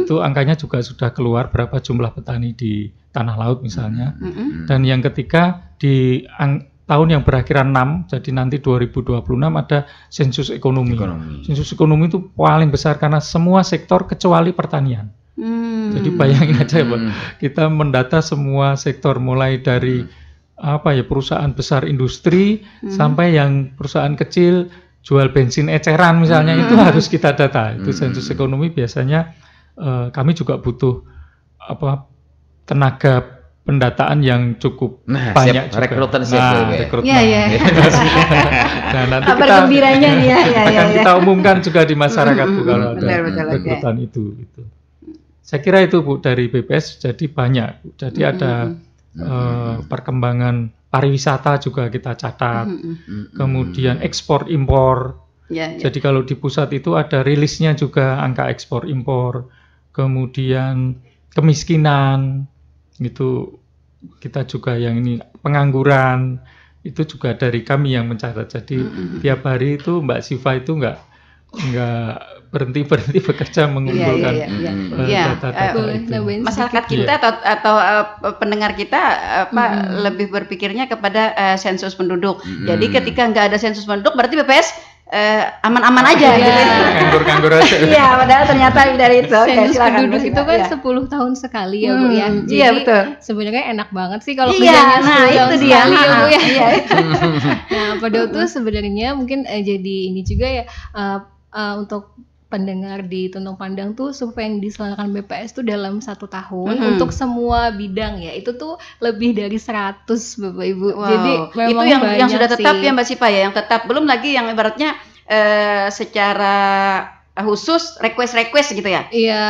Itu angkanya juga sudah keluar berapa jumlah petani di Tanah Laut misalnya. Dan yang ketiga di tahun yang berakhiran 6, jadi nanti 2026 ada sensus ekonomi. Sensus ekonomi itu paling besar karena semua sektor kecuali pertanian. Jadi bayangin aja Pak, kita mendata semua sektor mulai dari perusahaan besar industri sampai yang perusahaan kecil jual bensin eceran misalnya, itu harus kita data. Itu sensus ekonomi biasanya kami juga butuh tenaga pendataan yang cukup banyak juga. Rekrutmen. Nah, nanti kabar gembiranya nih akan kita umumkan juga di masyarakat Bu kalau ada rekrutan itu. Saya kira itu Bu dari BPS jadi banyak. Jadi ada perkembangan pariwisata juga kita catat. Kemudian ekspor impor. Jadi kalau di pusat itu ada rilisnya juga angka ekspor impor. Kemudian kemiskinan itu kita juga yang ini, pengangguran itu juga dari kami yang mencatat. Jadi tiap hari itu Mbak Siva itu nggak berhenti bekerja mengumpulkan data-data itu. Masyarakat kita atau pendengar kita lebih berpikirnya kepada sensus penduduk. Jadi ketika nggak ada sensus penduduk berarti BPS aman-aman aja gitu. Nganggur-nganggur aja. Iya, padahal ternyata dari itu. Sensus penduduk itu kan 10 tahun sekali ya Bu ya. Jadi betul. Sebenarnya enak banget sih kalau kerjanya 10 tahun sekali ya Bu ya. Nah, pada itu sebenarnya mungkin jadi ini juga ya untuk pendengar di Tuntun Pandang tuh survei yang diselenggarakan BPS tuh dalam 1 tahun untuk semua bidang ya, itu tuh lebih dari 100 Bapak Ibu. Jadi itu yang sudah tetap ya Mbak Siva ya, yang tetap, belum lagi yang ibaratnya secara khusus request gitu ya. Iya.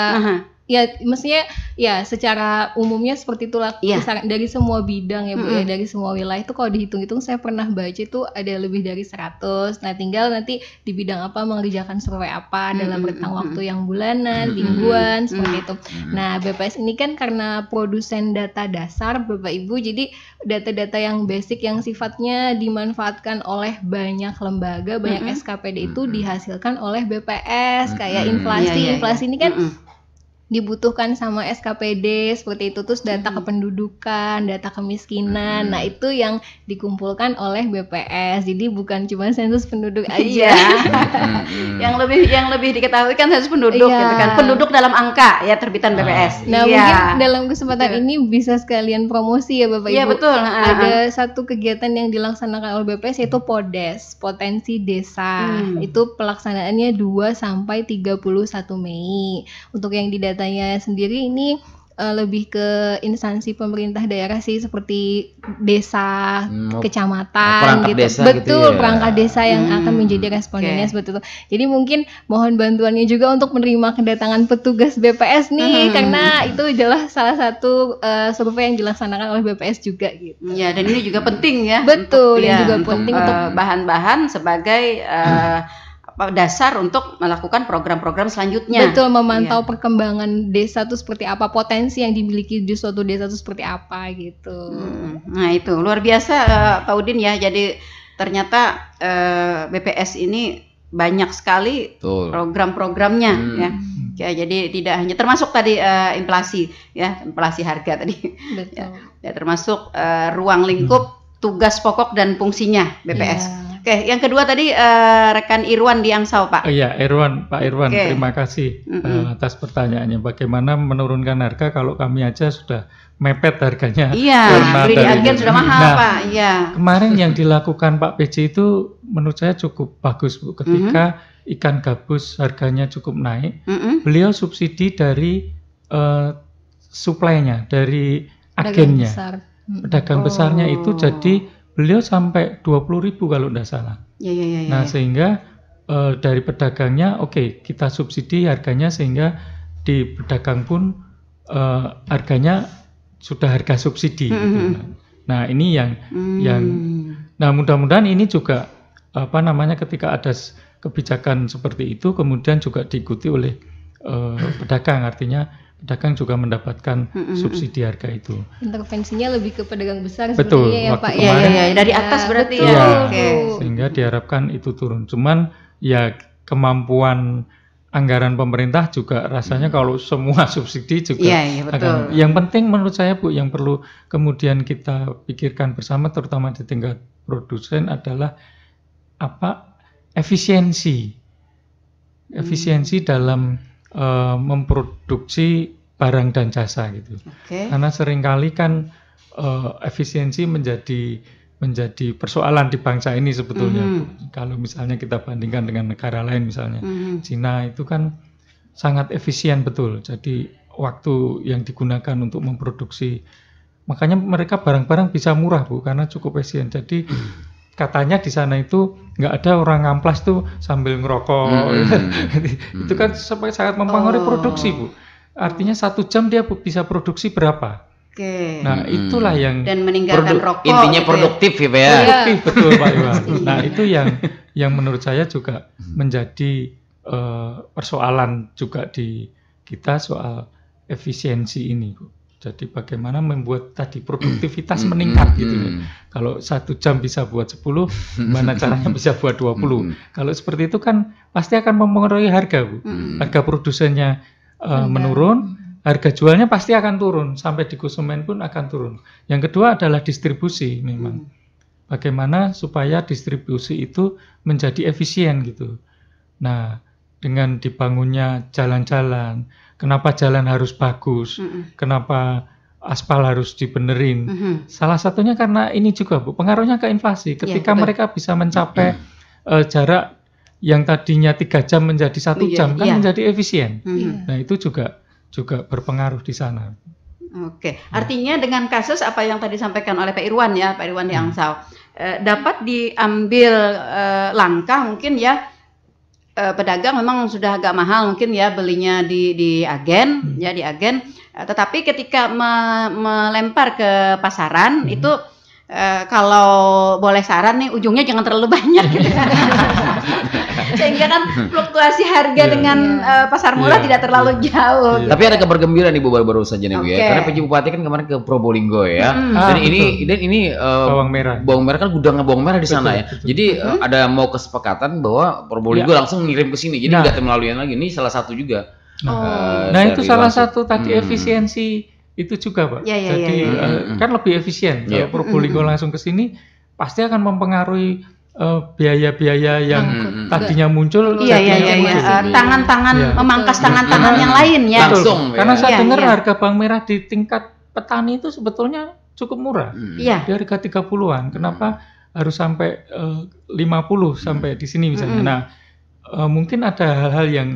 Ya, mestinya ya secara umumnya seperti itulah dari semua bidang ya Bu ya, dari semua wilayah itu kalau dihitung-hitung saya pernah baca itu ada lebih dari 100. Nah, tinggal nanti di bidang apa mengerjakan survei apa dalam rentang waktu yang bulanan, mingguan seperti itu. Nah, BPS ini kan karena produsen data dasar Bapak Ibu, jadi data-data yang basic yang sifatnya dimanfaatkan oleh banyak lembaga, banyak SKPD itu dihasilkan oleh BPS kayak inflasi. Inflasi ini kan dibutuhkan sama SKPD seperti itu, terus data kependudukan, data kemiskinan. Nah, itu yang dikumpulkan oleh BPS. Jadi bukan cuma sensus penduduk aja. Yang lebih diketahui kan sensus penduduk gitu kan. Penduduk dalam angka ya terbitan BPS. Nah, mungkin dalam kesempatan ini bisa sekalian promosi ya Bapak Ibu. Iya, betul. Ada satu kegiatan yang dilaksanakan oleh BPS yaitu PODES, Potensi Desa. Itu pelaksanaannya 2 sampai 31 Mei. Untuk yang di datanya sendiri ini lebih ke instansi pemerintah daerah sih, seperti desa, kecamatan gitu. Desa betul, gitu ya. Perangkat desa yang akan menjadi respondennya seperti itu. Jadi mungkin mohon bantuannya juga untuk menerima kedatangan petugas BPS nih, karena itu adalah salah satu survei yang dilaksanakan oleh BPS juga gitu. Ya, dan ini juga penting ya. Betul, dan juga penting untuk bahan-bahan sebagai dasar untuk melakukan program-program selanjutnya. Betul, memantau perkembangan desa itu seperti apa, potensi yang dimiliki di suatu desa itu seperti apa gitu. Nah itu luar biasa Pak Udin ya. Jadi ternyata BPS ini banyak sekali program-programnya ya. Ya, jadi tidak hanya termasuk tadi inflasi ya, inflasi harga tadi. Betul. Ya, termasuk ruang lingkup tugas pokok dan fungsinya BPS. Oke, yang kedua tadi rekan Irwan di Angsau, Pak. Iya, Pak Irwan, terima kasih atas pertanyaannya. Bagaimana menurunkan harga kalau kami aja sudah mepet harganya? Iya, beli di agen sudah mahal, Pak. Iya. Kemarin yang dilakukan Pak PJ itu menurut saya cukup bagus, Bu. Ketika ikan gabus harganya cukup naik, beliau subsidi dari suplainya, dari agennya. Pedagang besarnya itu jadi beliau sampai 20.000 kalau tidak salah. Nah, sehingga dari pedagangnya kita subsidi harganya sehingga di pedagang pun harganya sudah harga subsidi gitu. Nah, ini yang nah mudah-mudahan ini juga ketika ada kebijakan seperti itu kemudian juga diikuti oleh pedagang, artinya pedagang juga mendapatkan subsidi harga itu. Intervensinya lebih ke pedagang besar sebenarnya ya Pak. Iya, dari atas berarti betul, ya. Sehingga diharapkan itu turun. Cuman ya kemampuan anggaran pemerintah juga rasanya kalau semua subsidi juga akan. Yang penting menurut saya Bu, yang perlu kemudian kita pikirkan bersama terutama di tingkat produsen adalah efisiensi dalam memproduksi barang dan jasa gitu. Karena seringkali kan efisiensi menjadi persoalan di bangsa ini sebetulnya. Kalau misalnya kita bandingkan dengan negara lain misalnya, Cina itu kan sangat efisien betul. Jadi waktu yang digunakan untuk memproduksi, makanya mereka barang-barang bisa murah Bu, karena cukup efisien. Jadi katanya di sana itu nggak ada orang ngamplas tuh sambil ngerokok. Itu kan sangat mempengaruhi produksi Bu. Artinya 1 jam dia bisa produksi berapa? Nah itulah yang dan meninggalkan rokok. Intinya gitu produktif ya Pak ya. Produktif betul Pak Iwan. Nah itu yang menurut saya juga menjadi persoalan juga di kita soal efisiensi ini Bu. Jadi bagaimana membuat tadi produktivitas meningkat gitu. Kalau 1 jam bisa buat 10, gimana caranya bisa buat 20. Kalau seperti itu kan pasti akan mempengaruhi harga Bu. Harga produsennya menurun, harga jualnya pasti akan turun, sampai di konsumen pun akan turun. Yang kedua adalah distribusi memang. Bagaimana supaya distribusi itu menjadi efisien gitu. Nah, dengan dibangunnya jalan-jalan, kenapa jalan harus bagus, kenapa aspal harus dibenerin. Salah satunya karena ini juga Bu, pengaruhnya ke inflasi. Ketika mereka bisa mencapai jarak yang tadinya 3 jam menjadi 1 jam kan menjadi efisien. Nah itu juga berpengaruh di sana. Artinya dengan kasus apa yang tadi disampaikan oleh Pak Irwan ya, Pak Irwan di Angsau, dapat diambil langkah mungkin ya. Pedagang memang sudah agak mahal mungkin ya belinya di agen ya di agen, tetapi ketika melempar ke pasaran itu kalau boleh saran nih ujungnya jangan terlalu banyak sehingga kan fluktuasi harga dengan pasar murah tidak terlalu jauh. Tapi ada kabar gembira nih Bu baru saja nih Bu ya, karena PJ Bupati kan kemarin ke Probolinggo ya. Dan ini bawang merah kan gudangnya bawang merah di sana ya. Jadi ada mau kesepakatan bahwa Probolinggo langsung ngirim ke sini. Jadi nggak melalui lagi. Ini salah satu juga Nah itu salah satu tadi efisiensi itu juga Pak. Jadi kan lebih efisien. Kalau Probolinggo langsung ke sini pasti akan mempengaruhi biaya-biaya yang tadinya muncul. Tangan-tangan memangkas tangan-tangan yang lain ya. Langsung. Karena saya dengar harga bawang merah di tingkat petani itu sebetulnya cukup murah. Di harga 30-an. Kenapa harus sampai 50 sampai di sini misalnya. Nah, mungkin ada hal-hal yang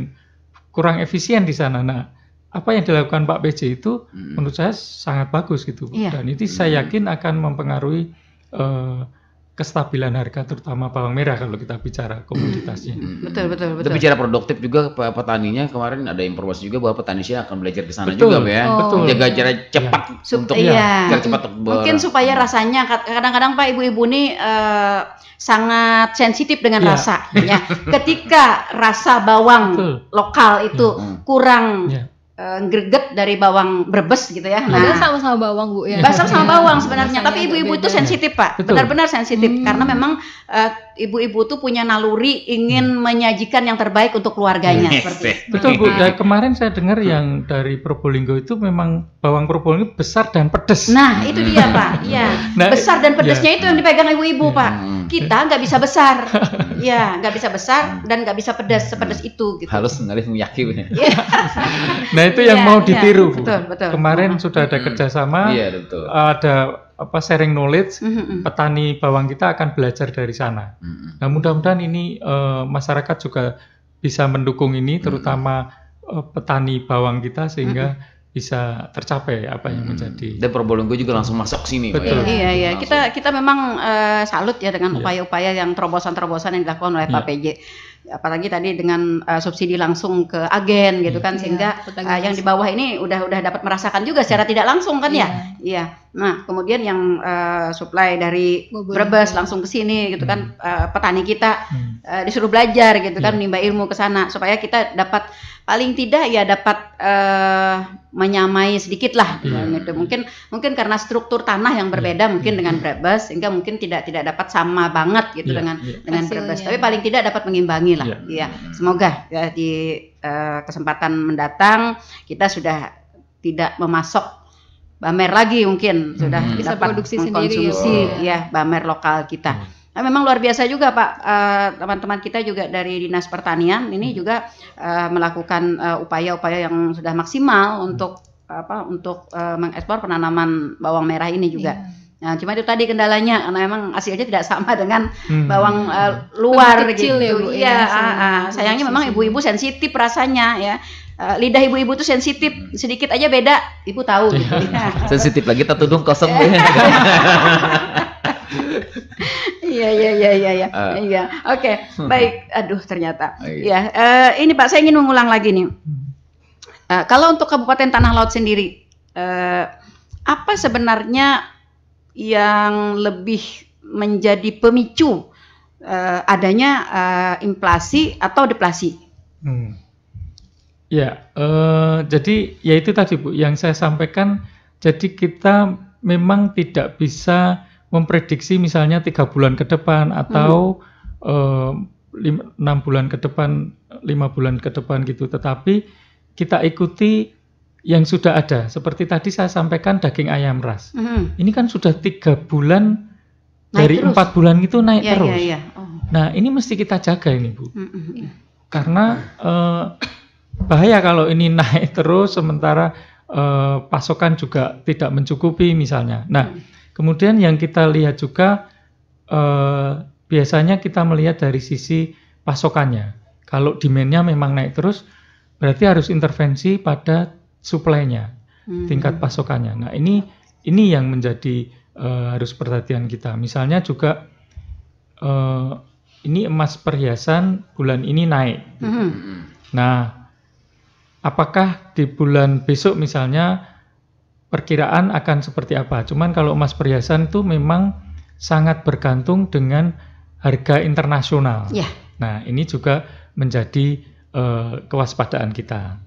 kurang efisien di sana. Nah, apa yang dilakukan Pak PJ itu menurut saya sangat bagus gitu. Dan itu saya yakin akan mempengaruhi kestabilan harga terutama bawang merah kalau kita bicara komoditasnya. Betul. Kita bicara produktif juga petaninya, kemarin ada informasi juga bahwa petani Indonesia akan belajar ke sana juga ya. Jaga jarak cepat untuk cepat. Mungkin supaya rasanya kadang-kadang Pak Ibu-ibu ini sangat sensitif dengan rasa ya. Ketika rasa bawang lokal itu kurang greget dari bawang Brebes gitu ya. Nah, sama-sama bawang Bu ya. Sama bawang sebenarnya, tapi ibu-ibu itu sensitif Pak. Benar-benar sensitif karena memang ibu-ibu tuh punya naluri ingin menyajikan yang terbaik untuk keluarganya seperti itu. Betul Bu. Kemarin saya dengar yang dari Probolinggo itu memang bawang Probolinggo besar dan pedas. Nah, itu dia Pak. Iya. Besar dan pedasnya itu yang dipegang ibu-ibu Pak. Kita nggak bisa besar. Ya, nggak bisa besar dan nggak bisa pedas sepedas itu gitu. Halus sekali meyakinkan. Nah, itu yang mau ditiru. Betul. Kemarin sudah ada kerjasama. Ada sharing knowledge. Petani bawang kita akan belajar dari sana. Nah, mudah-mudahan ini masyarakat juga bisa mendukung ini, terutama petani bawang kita sehingga bisa tercapai apa yang menjadi. Dan Probolinggo juga langsung masuk sini. Betul. Iya. Kita memang salut ya dengan upaya-upaya yang terobosan-terobosan yang dilakukan oleh Pak PJ. Apalagi tadi dengan subsidi langsung ke agen gitu kan, sehingga yang di bawah ini udah dapat merasakan juga secara tidak langsung kan ya. Iya. Nah, kemudian yang supply dari Brebes langsung ke sini gitu kan, petani kita disuruh belajar gitu kan, menimba ilmu ke sana supaya kita dapat paling tidak ya dapat menyamai sedikit lah gitu. Mungkin karena struktur tanah yang berbeda mungkin dengan Brebes, sehingga mungkin tidak dapat sama banget gitu dengan Brebes, tapi paling tidak dapat mengimbangi lah. Iya. Semoga ya di kesempatan mendatang kita sudah tidak memasok bamer lagi, mungkin sudah bisa dapat produksi mengkonsumsi ya bamer lokal kita. Nah, memang luar biasa juga Pak, teman-teman kita juga dari Dinas Pertanian ini juga melakukan upaya-upaya yang sudah maksimal untuk mengekspor penanaman bawang merah ini juga. Nah, cuma itu tadi kendalanya karena memang hasilnya tidak sama dengan bawang luar kecil gitu. Ya, Bu, sayangnya memang ibu-ibu sensitif rasanya ya. Lidah ibu-ibu tuh sensitif, sedikit aja beda, ibu tahu gitu. Sensitif lagi tak tudung kosong. Iya. Oke, baik. Aduh, ternyata. Ya, ini Pak, saya ingin mengulang lagi nih. Kalau untuk Kabupaten Tanah Laut sendiri, apa sebenarnya yang lebih menjadi pemicu adanya inflasi atau deflasi? Jadi ya itu tadi Bu, yang saya sampaikan. Jadi kita memang tidak bisa memprediksi misalnya 3 bulan ke depan atau 6 bulan ke depan, 5 bulan ke depan gitu. Tetapi kita ikuti yang sudah ada. Seperti tadi saya sampaikan daging ayam ras. Ini kan sudah 3 bulan dari 4 bulan itu naik terus. Nah, ini mesti kita jaga ini Bu. Karena bahaya kalau ini naik terus sementara pasokan juga tidak mencukupi misalnya. Nah, kemudian yang kita lihat juga biasanya kita melihat dari sisi pasokannya. Kalau demand-nya memang naik terus, berarti harus intervensi pada supply-nya, tingkat pasokannya. Nah, ini yang menjadi harus perhatian kita. Misalnya juga ini emas perhiasan bulan ini naik. Nah, apakah di bulan besok misalnya perkiraan akan seperti apa? Cuman kalau emas perhiasan itu memang sangat bergantung dengan harga internasional. Nah, ini juga menjadi kewaspadaan kita.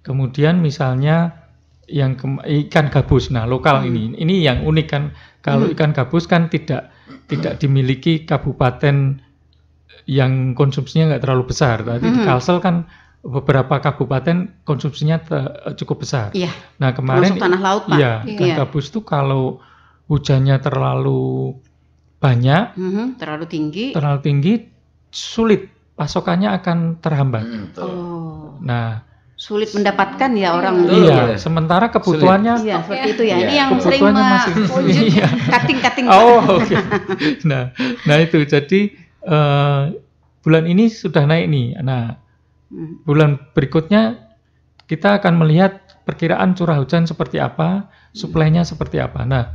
Kemudian misalnya yang ikan gabus, nah lokal ini yang unik kan. Kalau ikan gabus kan tidak dimiliki kabupaten yang konsumsinya nggak terlalu besar. Tadi di Kalsel kan beberapa kabupaten konsumsinya cukup besar. Iya. Nah kemarin termasuk tanah laut, Pak. Iya, Iya. gabus itu kalau hujannya terlalu banyak, terlalu tinggi, sulit, pasokannya akan terhambat. Oh, Nah, sulit mendapatkan ya orang. iya, sementara kebutuhannya Iya, seperti itu ya. Iya. Ini yang sering kebutuhannya masih iya. cutting. Oh, oke. Nah itu jadi bulan ini sudah naik nih. Nah, bulan berikutnya kita akan melihat perkiraan curah hujan seperti apa, suplainya seperti apa. Nah,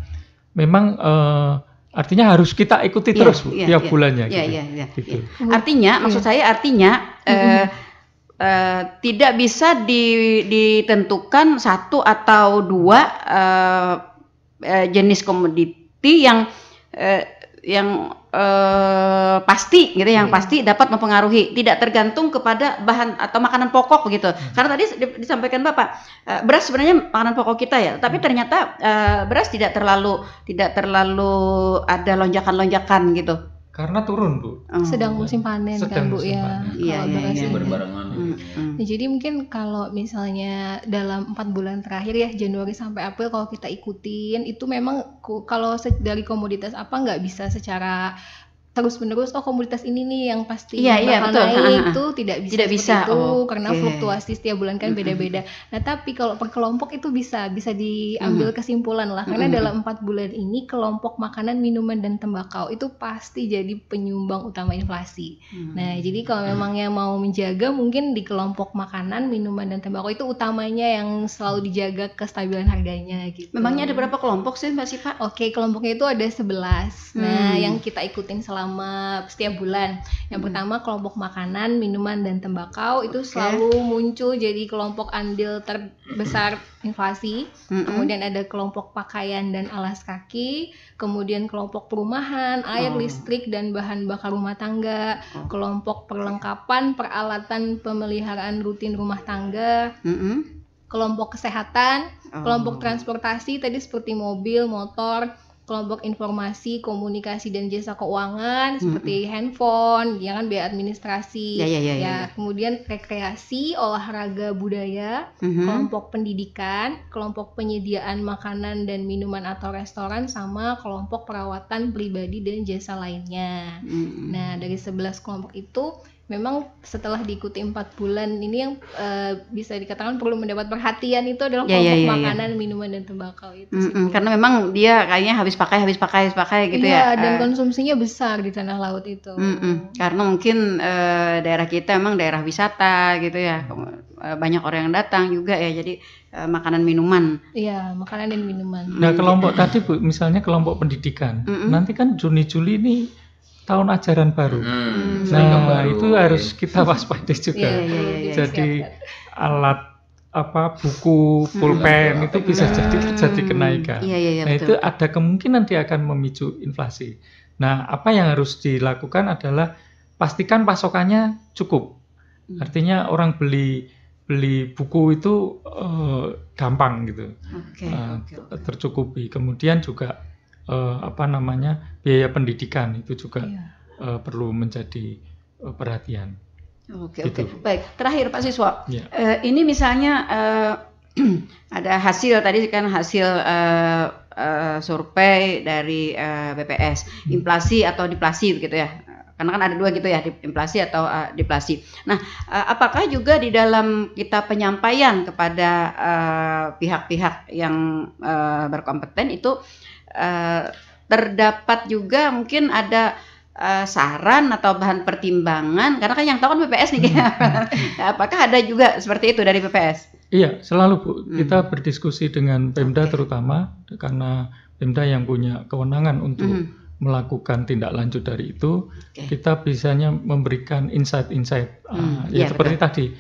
memang artinya harus kita ikuti terus tiap bulannya. Gitu. Artinya, maksud saya tidak bisa ditentukan satu atau dua jenis komoditi yang pasti gitu, yang pasti dapat mempengaruhi, tidak tergantung kepada bahan atau makanan pokok gitu. Karena tadi disampaikan Bapak, beras sebenarnya makanan pokok kita ya, tapi ternyata beras tidak terlalu ada lonjakan-lonjakan gitu. Karena turun, Bu. Sedang musim panen kan, Bu, ya. Iya, berbarengan. Nah, jadi mungkin kalau misalnya dalam 4 bulan terakhir ya, Januari sampai April, kalau kita ikutin itu memang kalau dari komoditas apa nggak bisa secara terus-menerus komoditas ini nih yang pasti bakal naik itu tidak bisa itu karena fluktuasi setiap bulan kan beda-beda. Nah, tapi kalau per kelompok itu bisa diambil kesimpulan lah, karena dalam 4 bulan ini kelompok makanan, minuman dan tembakau itu pasti jadi penyumbang utama inflasi. Nah, jadi kalau memang yang mau menjaga, mungkin di kelompok makanan, minuman dan tembakau itu utamanya yang selalu dijaga kestabilan harganya gitu. Memangnya ada berapa kelompok sih Mbak Siva? Oke, kelompoknya itu ada 11. Nah, yang kita ikutin selama setiap bulan. Yang pertama kelompok makanan, minuman dan tembakau itu selalu muncul jadi kelompok andil terbesar inflasi. Kemudian ada kelompok pakaian dan alas kaki, kemudian kelompok perumahan, air, listrik dan bahan bakar rumah tangga, kelompok perlengkapan, peralatan pemeliharaan rutin rumah tangga, kelompok kesehatan, kelompok transportasi tadi seperti mobil, motor, kelompok informasi, komunikasi dan jasa keuangan seperti handphone, jangan biaya administrasi, kemudian rekreasi, olahraga, budaya, kelompok pendidikan, kelompok penyediaan makanan dan minuman atau restoran, sama kelompok perawatan pribadi dan jasa lainnya. Nah, dari 11 kelompok itu memang setelah diikuti 4 bulan ini yang bisa dikatakan perlu mendapat perhatian itu adalah kelompok makanan, minuman dan tembakau itu. Karena memang dia kayaknya habis pakai gitu ya. Dan konsumsinya besar di tanah laut itu. Karena mungkin daerah kita memang daerah wisata gitu ya. Banyak orang yang datang juga ya. Jadi makanan minuman. Iya, makanan dan minuman. Nah, kelompok tadi Bu, misalnya kelompok pendidikan. Nanti kan Juni-Juli ini tahun ajaran baru. Nah, itu harus kita waspadai juga. Jadi alat buku, pulpen itu bisa jadi kenaikan. Nah, itu ada kemungkinan dia akan memicu inflasi. Nah, apa yang harus dilakukan adalah pastikan pasokannya cukup. Artinya orang beli buku itu gampang gitu. Tercukupi. Kemudian juga biaya pendidikan itu juga perlu menjadi perhatian. Oke. Baik, terakhir Pak Siswa. Ini misalnya ada hasil tadi kan hasil survei dari BPS, inflasi atau deflasi begitu ya. Karena kan ada dua gitu ya, inflasi atau deflasi. Nah, apakah juga di dalam kita penyampaian kepada pihak-pihak yang berkompeten itu terdapat juga mungkin ada saran atau bahan pertimbangan, karena kan yang tahu kan BPS nih. Apakah ada juga seperti itu dari BPS? Iya, selalu Bu. Kita berdiskusi dengan Pemda terutama, karena Pemda yang punya kewenangan untuk melakukan tindak lanjut dari itu. Kita bisanya memberikan insight-insight seperti tadi.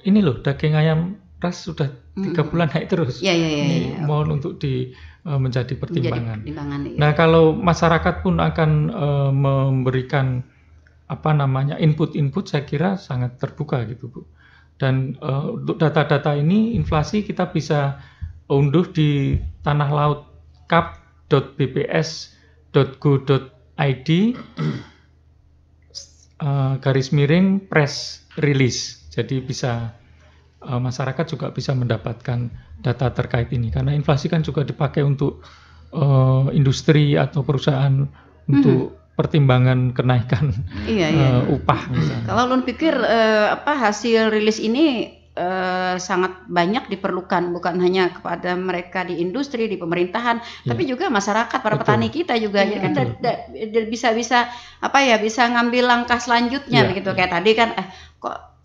Ini loh, daging ayam ras sudah 3 bulan naik terus. Ini mohon untuk menjadi pertimbangan. Nah, kalau masyarakat pun akan memberikan input-input, saya kira sangat terbuka gitu Bu. Dan untuk data-data ini inflasi kita bisa unduh di tanah laut kap.bps.go.id /press release. Jadi bisa masyarakat juga bisa mendapatkan data terkait ini, karena inflasi kan juga dipakai untuk industri atau perusahaan untuk pertimbangan kenaikan upah misalnya. Kalau Ulun pikir hasil rilis ini sangat banyak diperlukan, bukan hanya kepada mereka di industri, di pemerintahan, tapi juga masyarakat, para petani kita juga, ya kan bisa bisa ngambil langkah selanjutnya begitu. Kayak tadi kan kok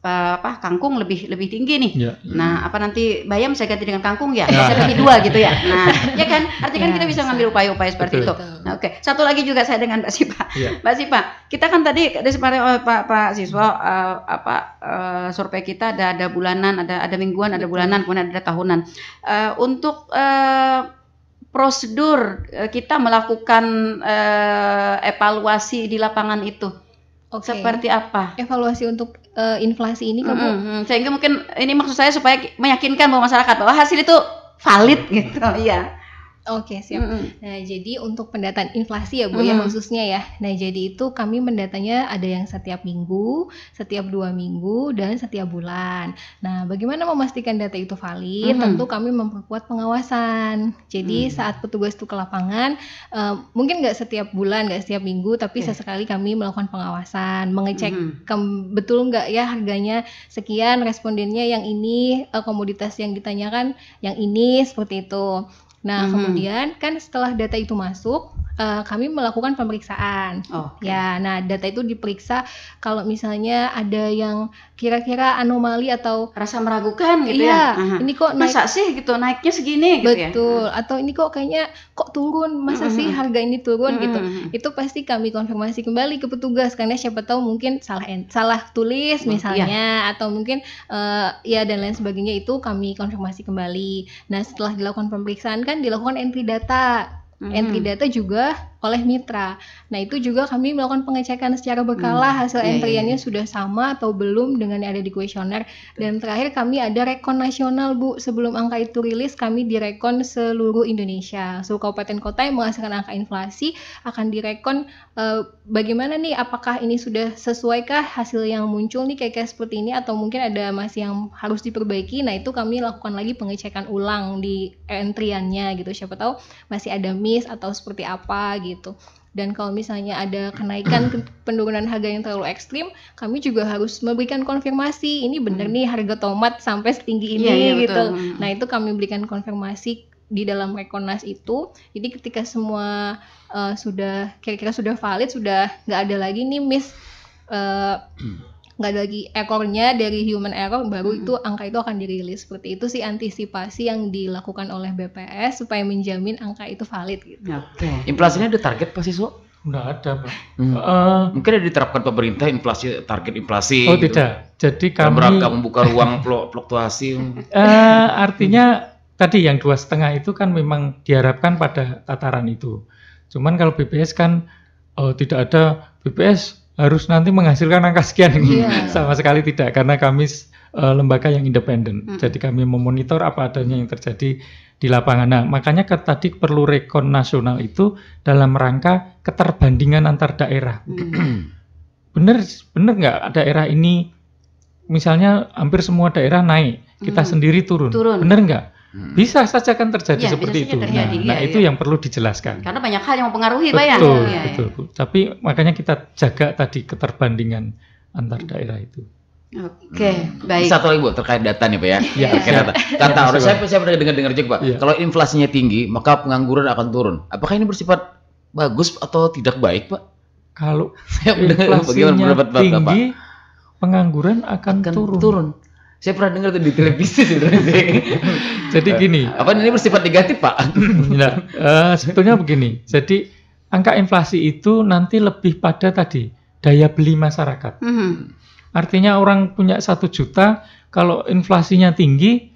kangkung lebih tinggi nih. Nah, nanti bayam saya ganti dengan kangkung ya? Saya bagi 2 gitu ya. Nah, ya kan artinya kan kita bisa ngambil upaya-upaya seperti itu. Nah, oke. Satu lagi juga saya dengan Mbak Sipa. Mbak Sipa, kita kan tadi seperti Pak Siswa survei kita ada bulanan, ada mingguan, ada bulanan, kemudian ada tahunan. Untuk prosedur kita melakukan evaluasi di lapangan itu seperti apa? Evaluasi untuk inflasi ini kamu sehingga mungkin ini maksud saya supaya meyakinkan bahwa masyarakat bahwa hasil itu valid gitu ya. Oke, siap. Nah, jadi untuk pendataan inflasi ya Bu ya khususnya ya. Nah, jadi itu kami mendatanya ada yang setiap minggu, setiap 2 minggu, dan setiap bulan. Nah, bagaimana memastikan data itu valid? Tentu kami memperkuat pengawasan. Jadi saat petugas itu ke lapangan, mungkin nggak setiap bulan, nggak setiap minggu, tapi sesekali kami melakukan pengawasan, mengecek betul nggak ya harganya sekian, respondennya yang ini, komoditas yang ditanyakan yang ini, seperti itu. Nah, kemudian kan setelah data itu masuk, kami melakukan pemeriksaan. Ya, nah data itu diperiksa kalau misalnya ada yang kira-kira anomali atau rasa meragukan gitu ya. Ini kok naik, masa sih gitu naiknya segini gitu ya. Betul. Atau ini kok kayaknya kok turun, masa sih harga ini turun gitu. Itu pasti kami konfirmasi kembali ke petugas karena siapa tahu mungkin salah tulis misalnya atau mungkin dan lain sebagainya, itu kami konfirmasi kembali. Nah, setelah dilakukan pemeriksaan kan dilakukan entry data. Entry data juga oleh mitra. Nah, itu juga kami melakukan pengecekan secara berkala hasil entry-annya sudah sama atau belum dengan yang ada di kuesioner. Dan terakhir kami ada rekon nasional Bu. Sebelum angka itu rilis, kami direkon seluruh Indonesia. Seluruh kabupaten kota yang menghasilkan angka inflasi akan direkon bagaimana nih, apakah ini sudah sesuaikah hasil yang muncul nih kayak seperti ini atau mungkin ada masih yang harus diperbaiki. Nah, itu kami lakukan lagi pengecekan ulang di entry-annya gitu. Siapa tahu masih ada miss atau seperti apa gitu. Dan kalau misalnya ada kenaikan penurunan harga yang terlalu ekstrim, kami juga harus memberikan konfirmasi, ini benar nih harga tomat sampai setinggi ini gitu. Nah, itu kami berikan konfirmasi di dalam rekonas itu. Jadi ketika semua sudah kira-kira sudah valid, sudah nggak ada lagi nih miss, nggak ada lagi ekornya dari human error, baru itu angka itu akan dirilis. Seperti itu sih antisipasi yang dilakukan oleh BPS supaya menjamin angka itu valid gitu. Inflasinya ada target Pak Siswa? Nggak ada Pak. Mungkin ada diterapkan pemerintah target inflasi. Oh gitu. Tidak. Jadi kami rangka membuka ruang fluktuasi. Artinya tadi yang 2,5 itu kan memang diharapkan pada tataran itu. Cuman kalau BPS kan tidak ada BPS harus nanti menghasilkan angka sekian, sama sekali tidak, karena kami lembaga yang independen. Jadi kami memonitor apa adanya yang terjadi di lapangan. Nah, makanya tadi perlu rekon nasional itu dalam rangka keterbandingan antar daerah. Bener nggak daerah ini, misalnya hampir semua daerah naik, kita sendiri turun. Bener nggak? Bisa saja kan terjadi seperti itu. Nah, itu yang perlu dijelaskan. Karena banyak hal yang mempengaruhi Pak ya. Betul. Tapi makanya kita jaga tadi keterbandingan antar daerah itu. Oke, baik. Satu lagi Bu, terkait data nih Pak ya. Kata orang saya pernah dengar juga Pak. Kalau inflasinya tinggi, maka pengangguran akan turun. Apakah ini bersifat bagus atau tidak baik Pak? Kalau inflasinya tinggi, pengangguran akan turun. Saya pernah dengar tuh di televisi. Jadi gini. Apa ini bersifat negatif Pak? Nah, sebetulnya begini. Jadi angka inflasi itu nanti lebih pada tadi daya beli masyarakat. Artinya orang punya 1 juta, kalau inflasinya tinggi,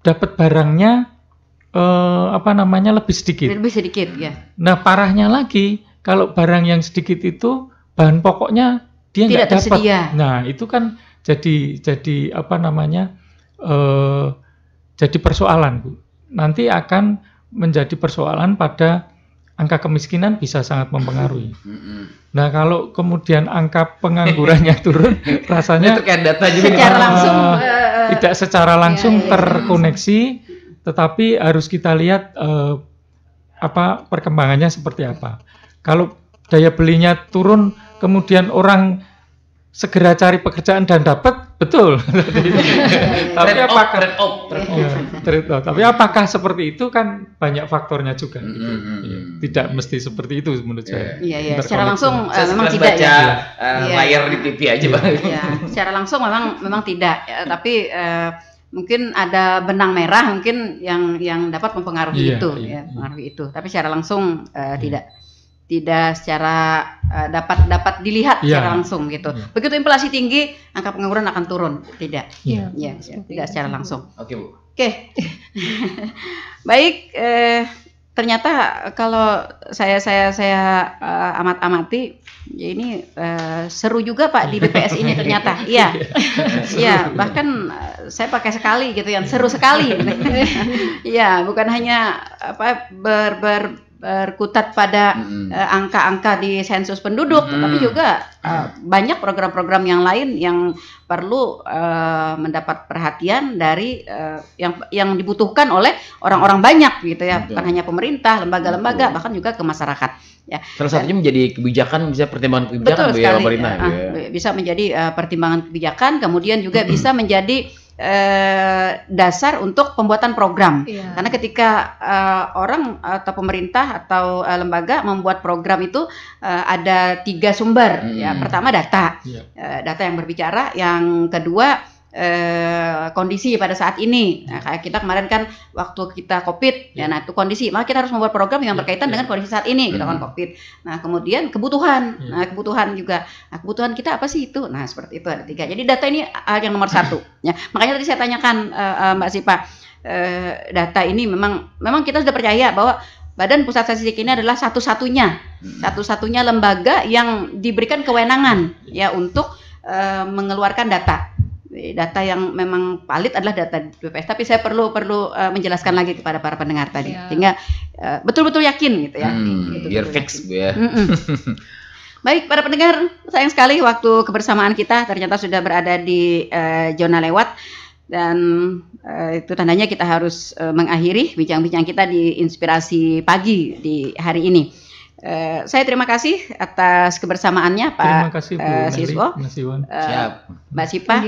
dapat barangnya lebih sedikit. Lebih sedikit ya. Nah, parahnya lagi kalau barang yang sedikit itu bahan pokoknya dia nggak dapat. Nah, itu kan jadi jadi persoalan Bu. Nanti akan menjadi persoalan pada angka kemiskinan bisa sangat mempengaruhi. Nah, kalau kemudian angka penganggurannya turun, rasanya terkait data juga secara langsung tidak secara langsung terkoneksi, tetapi harus kita lihat apa perkembangannya seperti apa. Kalau daya belinya turun, kemudian orang segera cari pekerjaan dan dapat, betul. Tapi apakah tapi apakah seperti itu, kan banyak faktornya juga. Tidak mesti seperti itu menurut saya. Iya. Secara langsung memang baca tidak ya. layar di TV aja, Bang. Iya, secara langsung memang tidak. Ya, tapi mungkin ada benang merah mungkin yang dapat mempengaruhi mempengaruhi itu. Tapi secara langsung tidak secara dapat dilihat secara langsung gitu. Begitu inflasi tinggi, angka pengangguran akan turun. Tidak. Tidak secara langsung. Oke, Bu. Oke. Baik, ternyata kalau saya amati ya ini seru juga Pak di BPS ini ternyata. Iya. Iya, bahkan saya pakai sekali gitu yang seru sekali. Iya, bukan hanya berkutat pada angka-angka di sensus penduduk, tapi juga banyak program-program yang lain yang perlu mendapat perhatian dari yang dibutuhkan oleh orang-orang banyak gitu ya, bukan hanya pemerintah, lembaga-lembaga, bahkan juga ke masyarakat. Ya. Salah satunya menjadi kebijakan, bisa pertimbangan kebijakan ya pemerintah. Bisa menjadi pertimbangan kebijakan, kemudian juga bisa menjadi dasar untuk pembuatan program. Karena ketika orang atau pemerintah atau lembaga membuat program itu ada 3 sumber. Ya, pertama data, data yang berbicara. Yang kedua kondisi pada saat ini. Nah, kayak kita kemarin kan waktu kita COVID, ya, nah itu kondisi. Maka kita harus membuat program yang berkaitan dengan kondisi saat ini, kita kan COVID. Nah, kemudian kebutuhan. Nah, kebutuhan juga. Nah, kebutuhan kita apa sih itu? Nah, seperti itu ada 3. Jadi data ini yang nomor 1. Ya, makanya tadi saya tanyakan Mbak Sipa, data ini memang kita sudah percaya bahwa Badan Pusat Statistik ini adalah satu-satunya lembaga yang diberikan kewenangan ya untuk mengeluarkan data yang memang valid adalah data BPS. Tapi saya perlu menjelaskan lagi kepada para pendengar tadi, sehingga betul-betul yakin gitu ya. Biar fix Bu ya. Baik para pendengar, sayang sekali waktu kebersamaan kita ternyata sudah berada di zona lewat, dan itu tandanya kita harus mengakhiri bincang-bincang kita di Inspirasi Pagi di hari ini. Saya terima kasih atas kebersamaannya Pak. Terima kasih Bu Siswo, Mbak Sipa,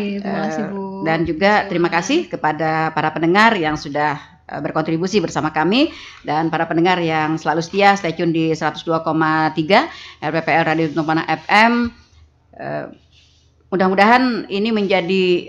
dan juga terima kasih kepada para pendengar yang sudah berkontribusi bersama kami, dan para pendengar yang selalu setia stay tune di 102,3 RPPL Radio Tumpana FM. Mudah-mudahan ini menjadi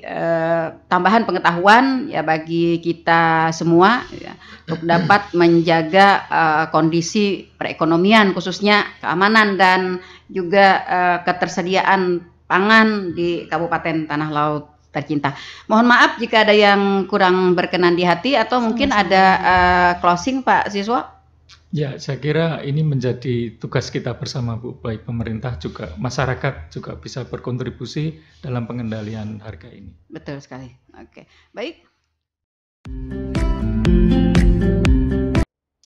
tambahan pengetahuan ya bagi kita semua ya, untuk dapat menjaga kondisi perekonomian, khususnya keamanan dan juga ketersediaan pangan di Kabupaten Tanah Laut tercinta. Mohon maaf jika ada yang kurang berkenan di hati, atau mungkin ada closing Pak Siswo. Ya, saya kira ini menjadi tugas kita bersama Bu, baik pemerintah juga masyarakat juga bisa berkontribusi dalam pengendalian harga ini. Betul sekali. Oke, baik.